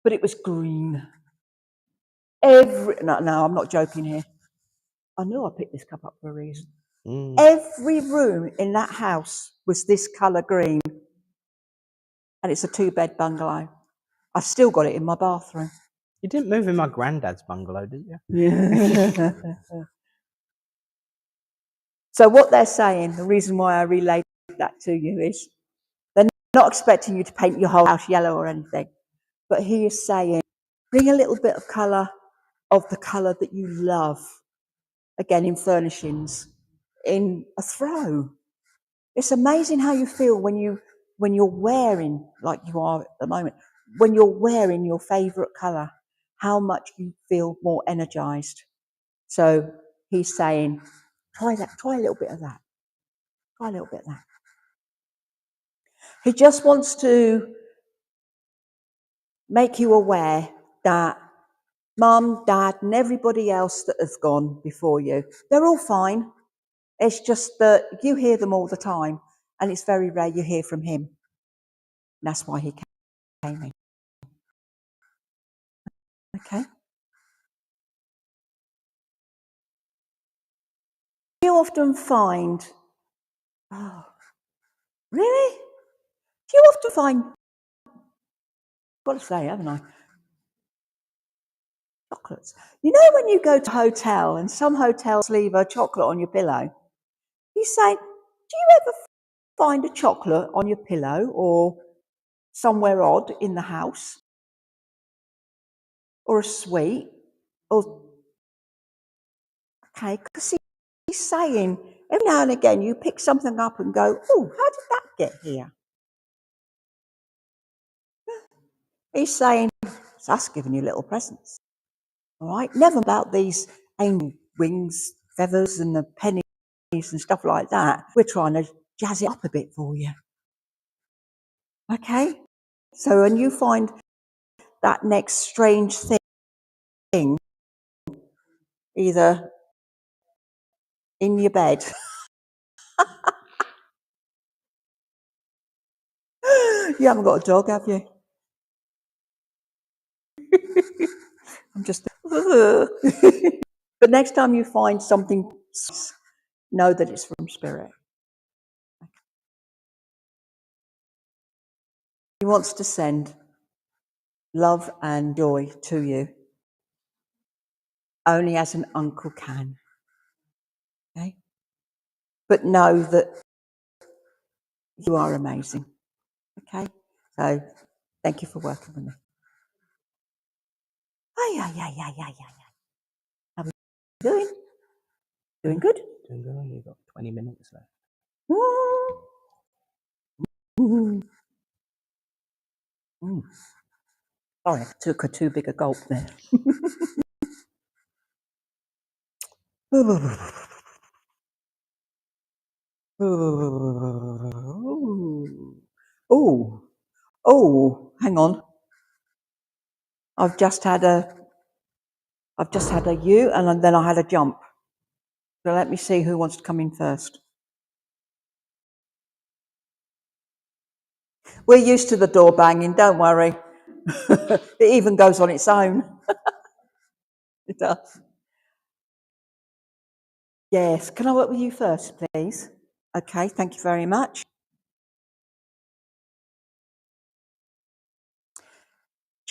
but it was green. No, I'm not joking here. I knew I picked this cup up for a reason. Every room in that house was this colour green, and it's a 2-bed bungalow. I've still got it in my bathroom. You didn't move in my granddad's bungalow, did you? Yeah. So what they're saying, the reason why I relayed that to you is they're not expecting you to paint your whole house yellow or anything, but he is saying, bring a little bit of colour of the colour that you love. Again, in furnishings, in a throw. It's amazing how you feel when you're wearing, like you are at the moment, when you're wearing your favourite colour, how much you feel more energised. So he's saying, try that, try a little bit of that. Try a little bit of that. He just wants to make you aware that Mum, Dad, and everybody else that has gone before you, they're all fine. It's just that you hear them all the time, and it's very rare you hear from him. And that's why he came in. Okay? You often find, oh, really? Do you often find, I've got to say, haven't I? Chocolates. You know when you go to a hotel and some hotels leave a chocolate on your pillow? You say, do you ever find a chocolate on your pillow or somewhere odd in the house? Or a sweet? Or, okay, because he's saying, every now and again you pick something up and go, oh, how did that get here? He's saying, it's us giving you little presents. All right, never about these angel wings, feathers, and the pennies and stuff like that. We're trying to jazz it up a bit for you. Okay? So when you find that next strange thing, either in your bed, you haven't got a dog, have you? I'm just. But next time you find something, know that it's from Spirit. He wants to send love and joy to you, only as an uncle can. Okay? But know that you are amazing. Okay? So thank you for working with me. How are you doing? Doing good? Doing good. You've got 20 minutes left. Sorry, I took a too big a gulp there. Oh, hang on. I've just had a you, and then I had a jump. So let me see who wants to come in first. We're used to the door banging, don't worry. It even goes on its own. It does. Yes, can I work with you first, please? Okay, thank you very much.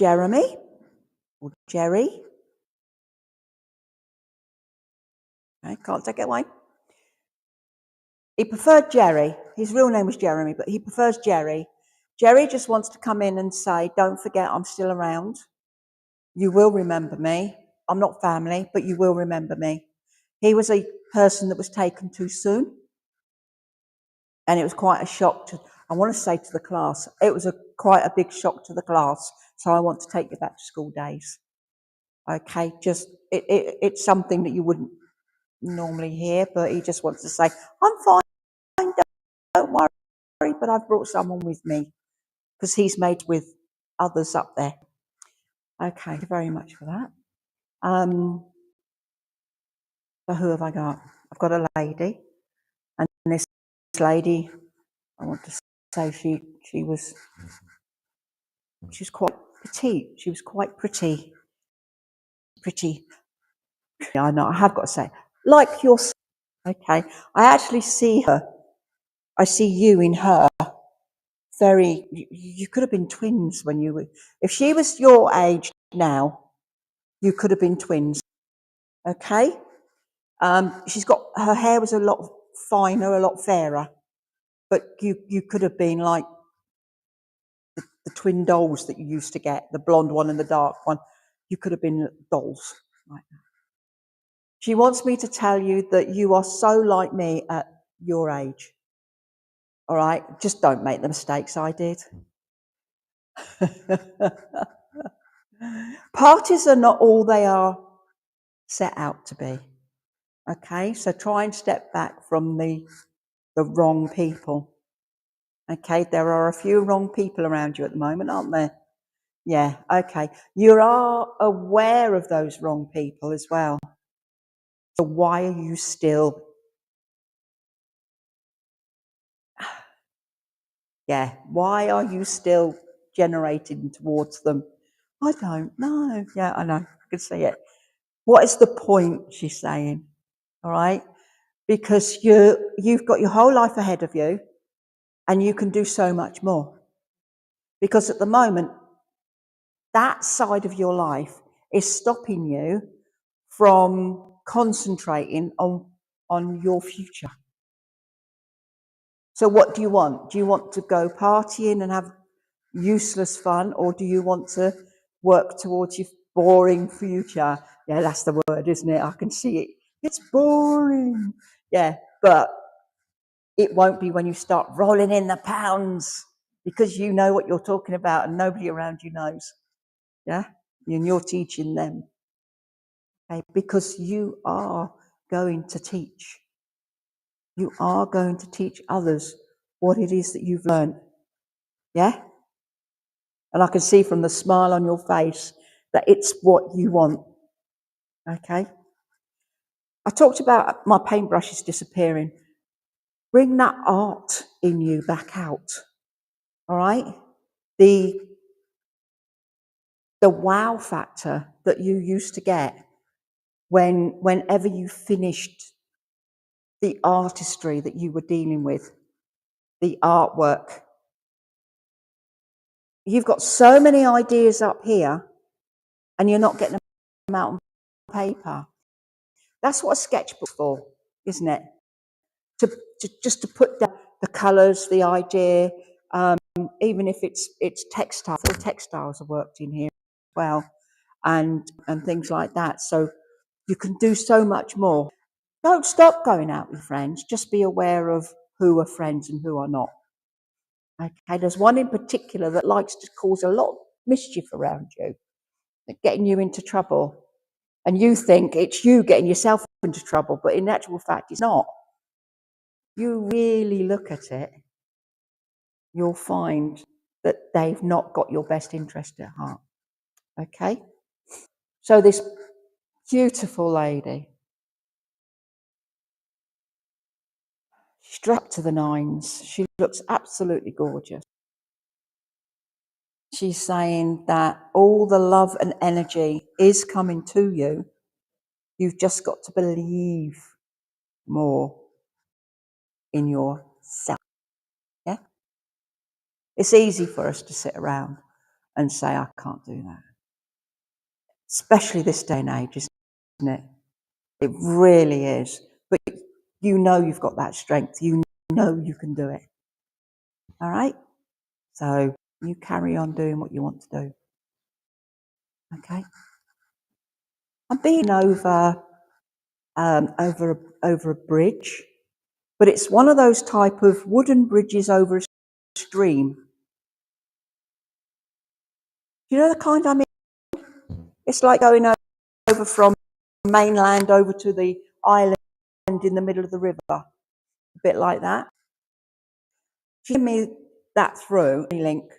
Jeremy or Jerry. Okay, can't take it away. He preferred Jerry. His real name was Jeremy, but he prefers Jerry. Jerry just wants to come in and say, don't forget I'm still around. You will remember me. I'm not family, but you will remember me. He was a person that was taken too soon. And it was quite a shock to, I want to say to the class, it was quite a big shock to the class. So I want to take you back to school days. Okay, just, it's something that you wouldn't normally hear, but he just wants to say, I'm fine, don't worry, but I've brought someone with me because he's made with others up there. Okay, thank you very much for that. So who have I got? I've got a lady, and this lady, I want to say she's quite petite. She was quite pretty. Yeah, I know, I have got to say, like yourself. Okay, I actually see her. I see you in her. You could have been twins when you were. If she was your age now, you could have been twins. Okay. She's got, her hair was a lot finer, a lot fairer, but you could have been like the twin dolls that you used to get, the blonde one and the dark one. You could have been dolls like that. She wants me to tell you that you are so like me at your age. All right, just don't make the mistakes I did. Parties are not all they are set out to be. Okay, so try and step back from the wrong people. Okay, there are a few wrong people around you at the moment, aren't there? Yeah, okay. You are aware of those wrong people as well. So why are you still... Yeah, why are you still generating towards them? I don't know. Yeah, I know. I can see it. What is the point, she's saying? All right? Because you've got your whole life ahead of you and you can do so much more. Because at the moment, that side of your life is stopping you from concentrating on your future. So what do you want? Do you want to go partying and have useless fun, or do you want to work towards your boring future? Yeah, that's the word, isn't it? I can see it. It's boring. Yeah, but it won't be when you start rolling in the pounds, because you know what you're talking about and nobody around you knows. Yeah, and you're teaching them. Okay, because you are going to teach. You are going to teach others what it is that you've learned. Yeah? And I can see from the smile on your face that it's what you want. Okay? I talked about my paintbrushes disappearing. Bring that art in you back out. All right? The wow factor that you used to get whenever you finished the artistry that you were dealing with, the artwork. You've got so many ideas up here and you're not getting them out on paper. That's what a sketchbook's for, isn't it? Just to put down the colours, the idea, even if it's textile. The textiles are worked in here as well, and things like that. So you can do so much more. Don't stop going out with friends. Just be aware of who are friends and who are not. Okay, there's one in particular that likes to cause a lot of mischief around you, getting you into trouble. And you think it's you getting yourself into trouble, but in actual fact, it's not. You really look at it, you'll find that they've not got your best interest at heart. Okay? So this beautiful lady, she's strapped to the nines. She looks absolutely gorgeous. She's saying that all the love and energy is coming to you. You've just got to believe more in yourself. Yeah? It's easy for us to sit around and say, I can't do that. Especially this day and age, isn't it? It really is. But you know you've got that strength. You know you can do it. All right? So you carry on doing what you want to do. Okay? I'm being over a bridge, but it's one of those type of wooden bridges over a stream. You know the kind I mean? It's like going over from mainland over to the island in the middle of the river. A bit like that. Give me that through a link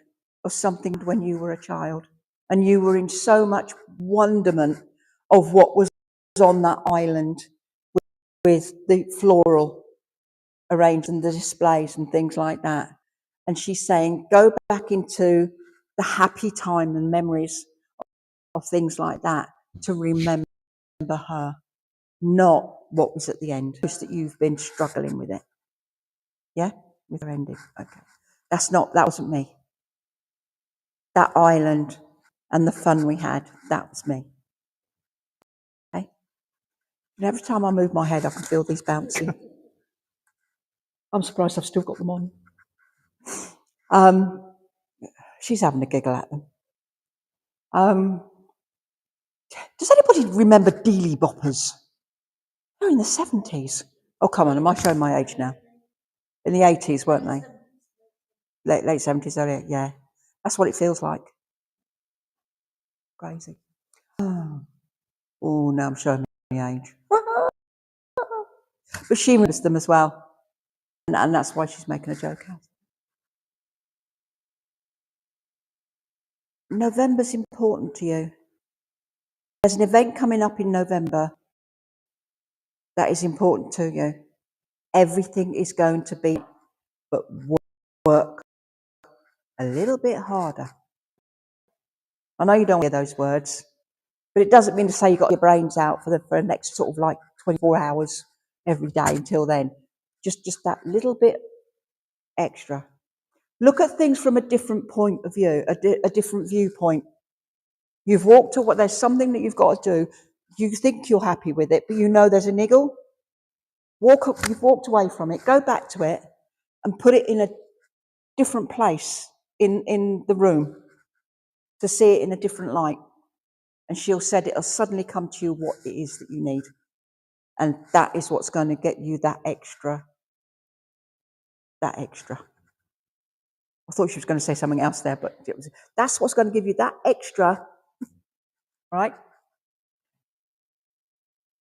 of something when you were a child and you were in so much wonderment of what was on that island with the floral arrangement and the displays and things like that. And she's saying, go back into the happy time and memories of things like that to remember her, not what was at the end. Just that you've been struggling with it. Yeah? With her ending. Okay. That wasn't me. That island and the fun we had, that was me. Okay? And every time I move my head, I can feel these bouncing. I'm surprised I've still got them on. She's having a giggle at them. Does anybody remember Dealey Boppers? They're in the 70s. Oh, come on, am I showing my age now? In the 80s, weren't they? Late 70s, earlier, yeah. That's what it feels like. Crazy. Oh, now I'm showing my age. But she remembers them as well. And that's why she's making a joke out. November's important to you. There's an event coming up in November that is important to you. Everything is going to be, but work a little bit harder. I know you don't hear those words, but it doesn't mean to say you've got your brains out for the next sort of like 24 hours every day until then. Just that little bit extra. Look at things from a different point of view, a different viewpoint. You've walked to there's something that you've got to do. You think you're happy with it, but you know there's a niggle. You've walked away from it. Go back to it and put it in a different place in the room to see it in a different light. And she'll said it'll suddenly come to you what it is that you need. And that is what's going to get you that extra. I thought she was going to say something else there, but that's what's going to give you that extra, right?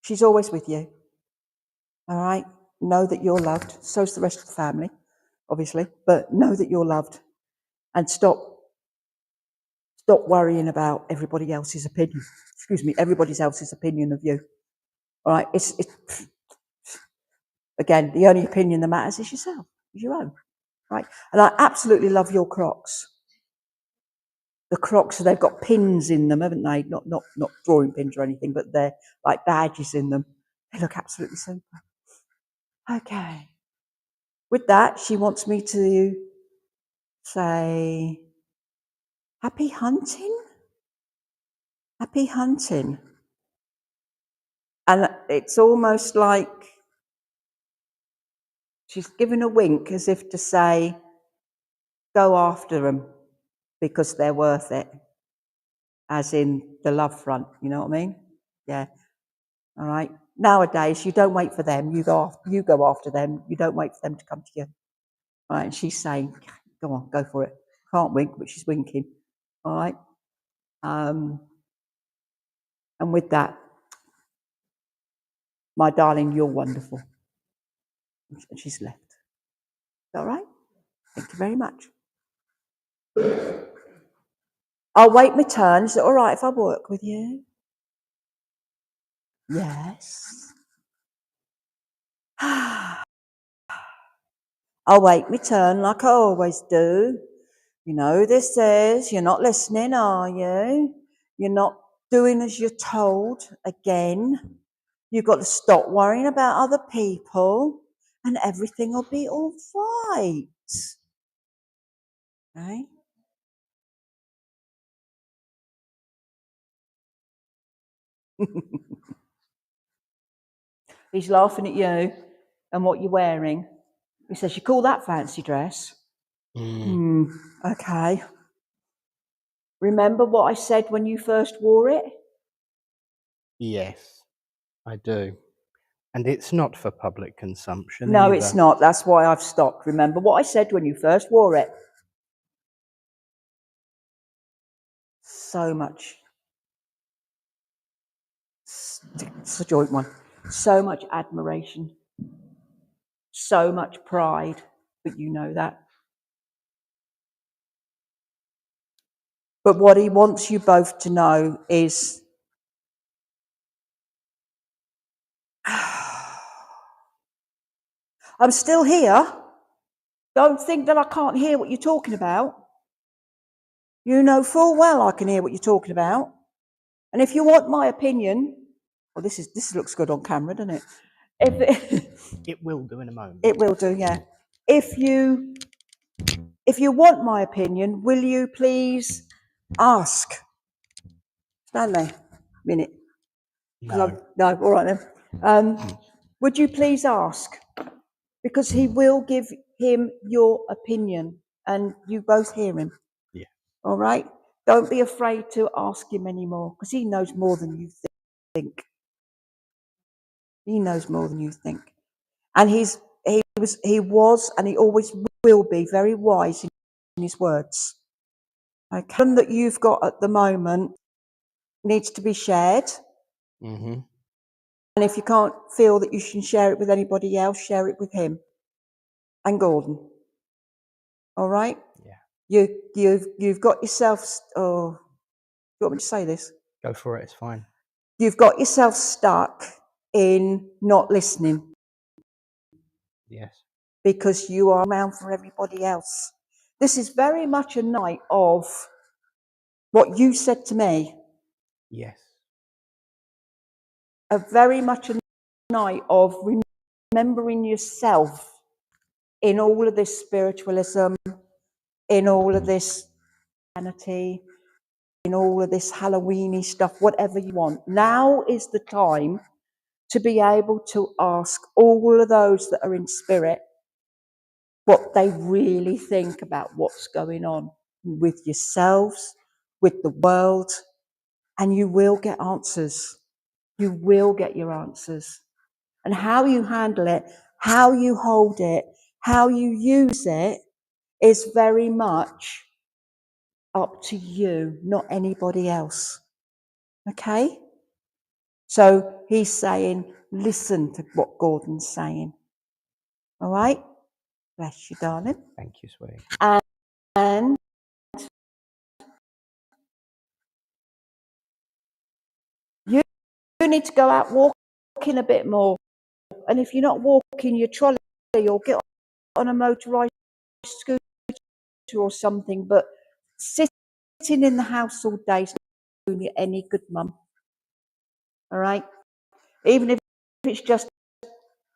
She's always with you, all right? Know that you're loved. So's the rest of the family, obviously, but know that you're loved. And stop worrying about everybody else's opinion. Everybody else's opinion of you. All right? It's again, the only opinion that matters is yourself, is your own. Right? And I absolutely love your Crocs. The Crocs, they've got pins in them, haven't they? Not drawing pins or anything, but they're like badges in them. They look absolutely super. Okay. With that, she wants me to say, happy hunting? Happy hunting. And it's almost like she's giving a wink as if to say, go after them because they're worth it. As in the love front, you know what I mean? Yeah. All right. Nowadays, you don't wait for them. You go after them. You don't wait for them to come to you. All right. And she's saying, go on, go for it. Can't wink, but she's winking. All right. And with that, my darling, you're wonderful. And she's left. All right. Thank you very much. I'll wait my turn. Is it all right if I work with you? Yes. I'll wait my turn like I always do. You know, this says you're not listening, are you? You're not doing as you're told again. You've got to stop worrying about other people and everything will be all right. Okay? He's laughing at you and what you're wearing. He says, you call that fancy dress? Okay. Remember what I said when you first wore it? Yes, I do. And it's not for public consumption No, either. it's not. That's why I've stopped. Remember what I said when you first wore it? So much. It's a joint one. So much admiration. So much pride. But you know that. But what he wants you both to know is I'm still here. Don't think that I can't hear what you're talking about. You know full well I can hear what you're talking about. And if you want my opinion, well, this looks good on camera, doesn't it? It will do in a moment. It will do, yeah. If you want my opinion, will you please ask? Stanley, minute. No. No, all right then. Would you please ask? Because he will give him your opinion, and you both hear him. Yeah. All right? Don't be afraid to ask him anymore, because he knows more than you think. He knows more than you think. And he was, and he always will be very wise in his words. Okay, one that you've got at the moment needs to be shared. Mm-hmm. And if you can't feel that you can share it with anybody else, share it with him and Gordon. All right? Yeah. You've got yourself. Oh, you want me to say this? Go for it. It's fine. You've got yourself stuck in not listening. Yes. Because you are around for everybody else. This is very much a night of what you said to me. Yes. A very much a night of remembering yourself in all of this spiritualism, in all of this vanity, in all of this Halloweeny stuff, whatever you want. Now is the time to be able to ask all of those that are in spirit what they really think about what's going on with yourselves, with the world, and you will get answers. You will get your answers. And how you handle it, how you hold it, how you use it is very much up to you, not anybody else. Okay? So he's saying, listen to what Gordon's saying. All right? Bless you, darling. Thank you, sweetie. And you need to go out walking a bit more. And if you're not walking your trolley, or get on a motorised scooter or something, but sitting in the house all day is not doing you any good, Mum. All right? Even if it's just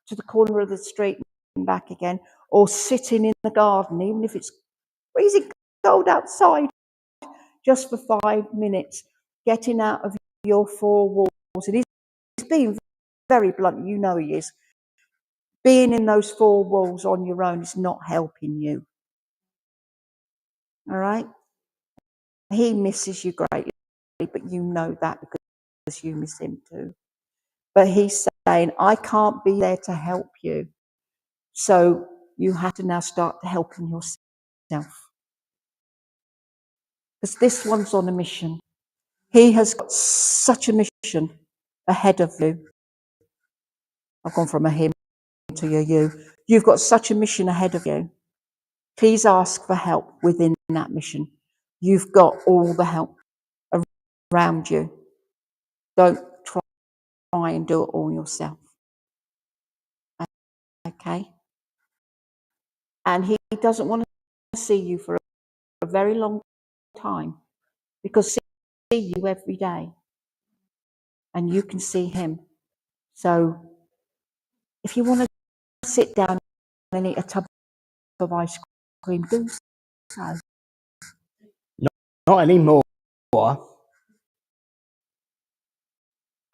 to the corner of the street and back again, or sitting in the garden, even if it's freezing cold outside, just for 5 minutes, getting out of your four walls. And he's being very blunt, you know he is. Being in those four walls on your own is not helping you. All right? He misses you greatly, but you know that because you miss him too. But he's saying, I can't be there to help you. So you have to now start helping yourself. Because this one's on a mission. He has got such a mission ahead of you. I've gone from a him to a you. You've got such a mission ahead of you. Please ask for help within that mission. You've got all the help around you. Don't try and do it all yourself. Okay? And he doesn't want to see you for a very long time, because he sees you every day and you can see him. So if you want to sit down and eat a tub of ice cream, do so. Not anymore.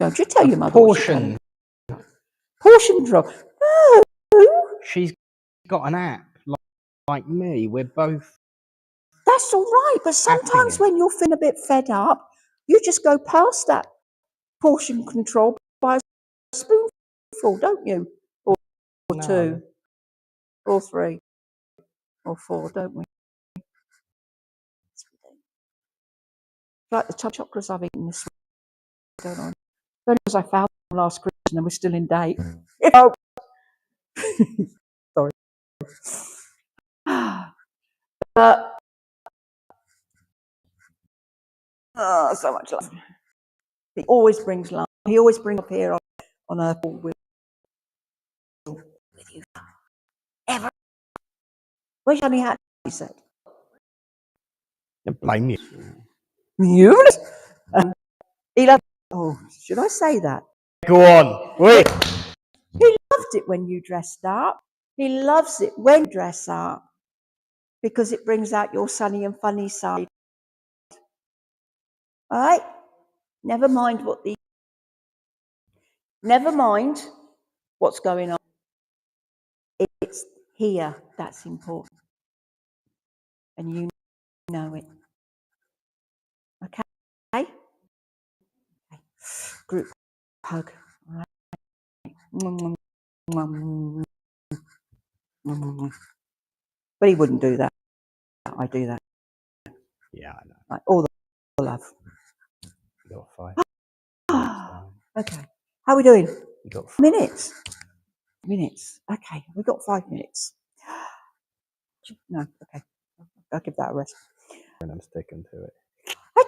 Don't you tell your mother Portion. portion control. No, She's got an app like me. We're both. that's all right. But sometimes it. when you're feeling a bit fed up, you just go past that portion control by a spoonful, don't you? Or No. two, or three, or four, don't we? Like the chocolates I've eaten this week, don't I? Only because I found them last Christmas and we're still in date. Oh. Sorry. But so much love. He always brings love. He always brings up here on Earth with you. Ever. Where's your honey hat? He said. Don't blame you. You? He loved. Oh, should I say that? Go on. Wait. He loved it when you dressed up. He loves it when you dress up because it brings out your sunny and funny side. All right? Never mind what's going on. It's here that's important. And you know it. Okay? Okay. Group hug. All right. But he wouldn't do that. I do that. Yeah, I know. Like all the love. You got 5 Okay. How are we doing? You got 5 minutes. Okay. We've got 5 minutes. No. Okay. I'll give that a rest. and I'm sticking to it. I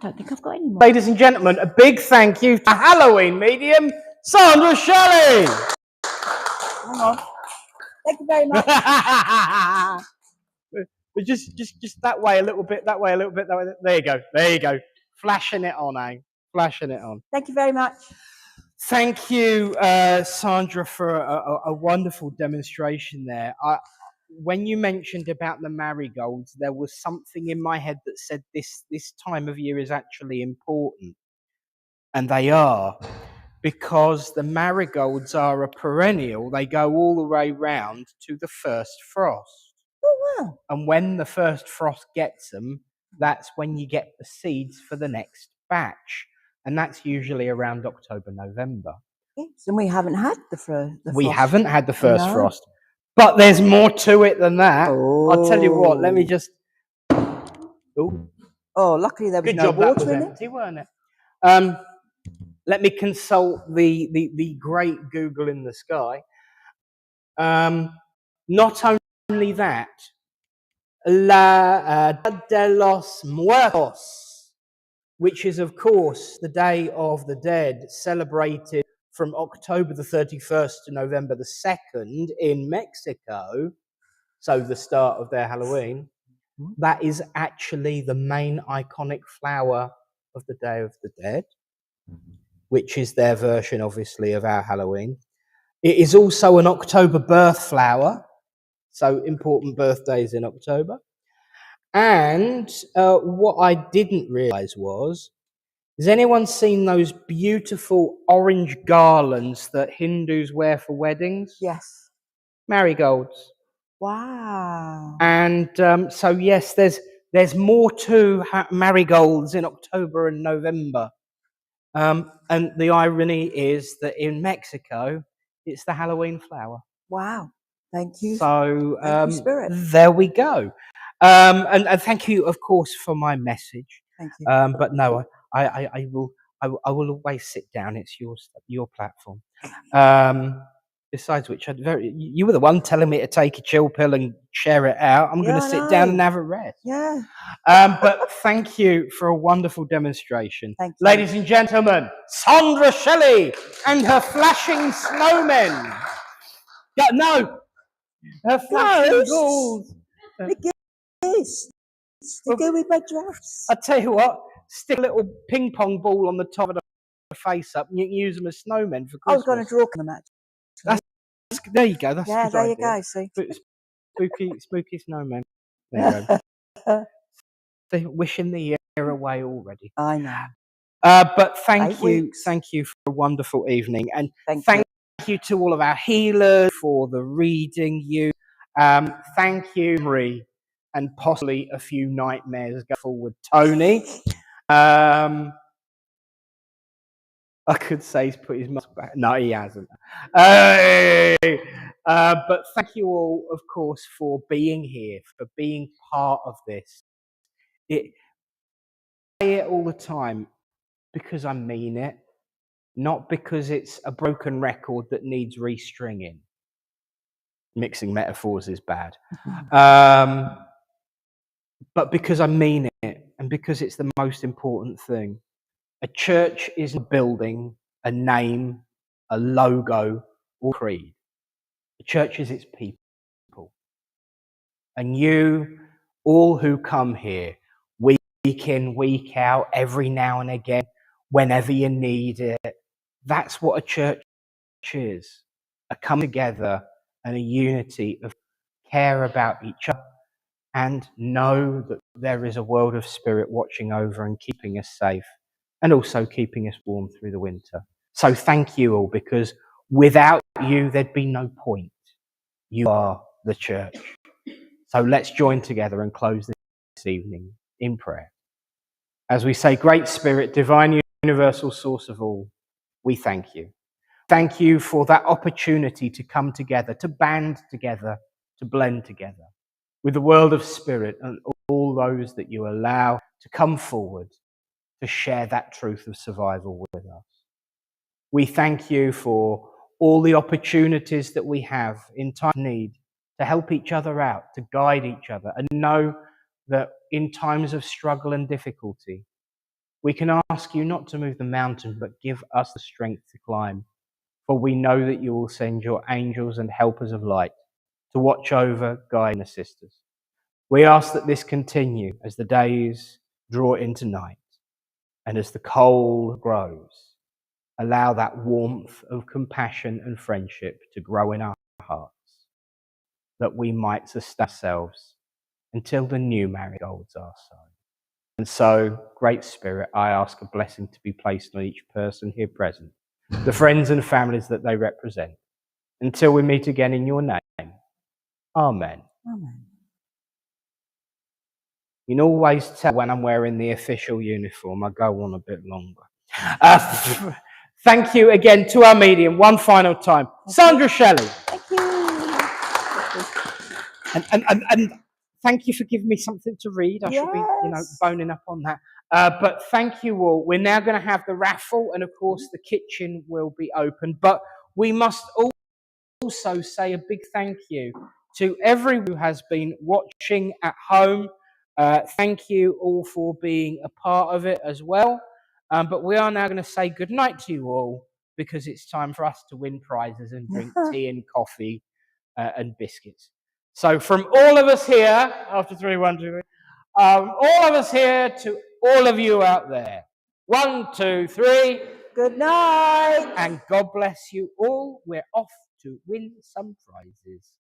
don't think I've got any more. Ladies and gentlemen, a big thank you to Halloween medium, Sandra Shelley. Hang on. Thank you very much. But just that way a little bit, that way a little bit, that way. There you go. Flashing it on, eh? Flashing it on. Thank you very much. Thank you, Sandra, for a wonderful demonstration there. When you mentioned about the marigolds, there was something in my head that said this time of year is actually important. And they are, because the marigolds are a perennial. They go all the way round to the first frost. Oh, wow. And when the first frost gets them, that's when you get the seeds for the next batch. And that's usually around October, November. Yes, and we haven't had the frost. We haven't had the first frost. But there's more to it than that. I'll tell you what, let me just... Oh, luckily there was Good no job, that water was in empty, weren't it? Let me consult the great Google in the sky. Not only that, La Dia de los Muertos, which is, of course, the Day of the Dead, celebrated from October the 31st to November the 2nd in Mexico, so the start of their Halloween. That is actually the main iconic flower of the Day of the Dead, which is their version, obviously, of our Halloween. It is also an October birth flower, so important birthdays in October. And what I didn't realise was, has anyone seen those beautiful orange garlands that Hindus wear for weddings? Yes. Marigolds. Wow. And so, yes, there's more to marigolds in October and November. And the irony is that in Mexico, it's the Halloween flower. Wow. Thank you. So Thank you, Spirit. there we go. And thank you, of course, for my message. Thank you. But no, I will always sit down. It's your platform. Besides which, you were the one telling me to take a chill pill and share it out. I'm going to sit down and have a rest. Yeah. But thank you for a wonderful demonstration. Thank you. Ladies and gentlemen, Sandra Shelley and her flashing snowmen. No, her flashing ghouls. The ghosts. The go with my dress. I tell you what, stick a little ping pong ball on the top of the face up and you can use them as snowmen for Christmas. I was going to draw them actually. There you go. That's yeah, a good there idea. you go. See, spooky snowman. There you go. They're wishing the year away already. I know. But thank 8 you. weeks. Thank you for a wonderful evening. And Thank thank you to all of our healers for the reading you. Thank you, Marie, and possibly a few nightmares go forward, Tony. I could say he's put his mask back. No, he hasn't. But thank you all, of course, for being here, for being part of this. I say it all the time because I mean it, not because it's a broken record that needs restringing. Mixing metaphors is bad. But because I mean it, and because it's the most important thing. A church isn't a building, a name, a logo, or creed. The church is its people. And you, all who come here, week in, week out, every now and again, whenever you need it, that's what a church is. A come together and a unity of care about each other and know that there is a world of spirit watching over and keeping us safe and also keeping us warm through the winter. So thank you all, because without you, there'd be no point. You are the church. So let's join together and close this evening in prayer. As we say, Great Spirit, divine universal source of all, we thank you. Thank you for that opportunity to come together, to band together, to blend together with the world of spirit and all those that you allow to come forward to share that truth of survival with us. We thank you for all the opportunities that we have in time of need to help each other out, to guide each other, and know that in times of struggle and difficulty, we can ask you not to move the mountain, but give us the strength to climb. For we know that you will send your angels and helpers of light to watch over, guide, and assist us. We ask that this continue as the days draw into night and as the cold grows. Allow that warmth of compassion and friendship to grow in our hearts, that we might sustain ourselves until the new marigolds are sown. And so, Great Spirit, I ask a blessing to be placed on each person here present, the friends and families that they represent, until we meet again in your name. Amen. Amen. You can always tell when I'm wearing the official uniform. I go on a bit longer. Thank you again to our medium one final time. Sandra Shelley. Thank you. And thank you for giving me something to read. I shall be, Yes. boning up on that. But thank you all. We're now going to have the raffle, and of course the kitchen will be open. But we must also say a big thank you to everyone who has been watching at home. Thank you all for being a part of it as well. But we are now going to say goodnight to you all, because it's time for us to win prizes and drink tea and coffee and biscuits. So from all of us here, after 3, 1, 2, all of us here to all of you out there. 1, 2, 3. Good night. And God bless you all. We're off to win some prizes.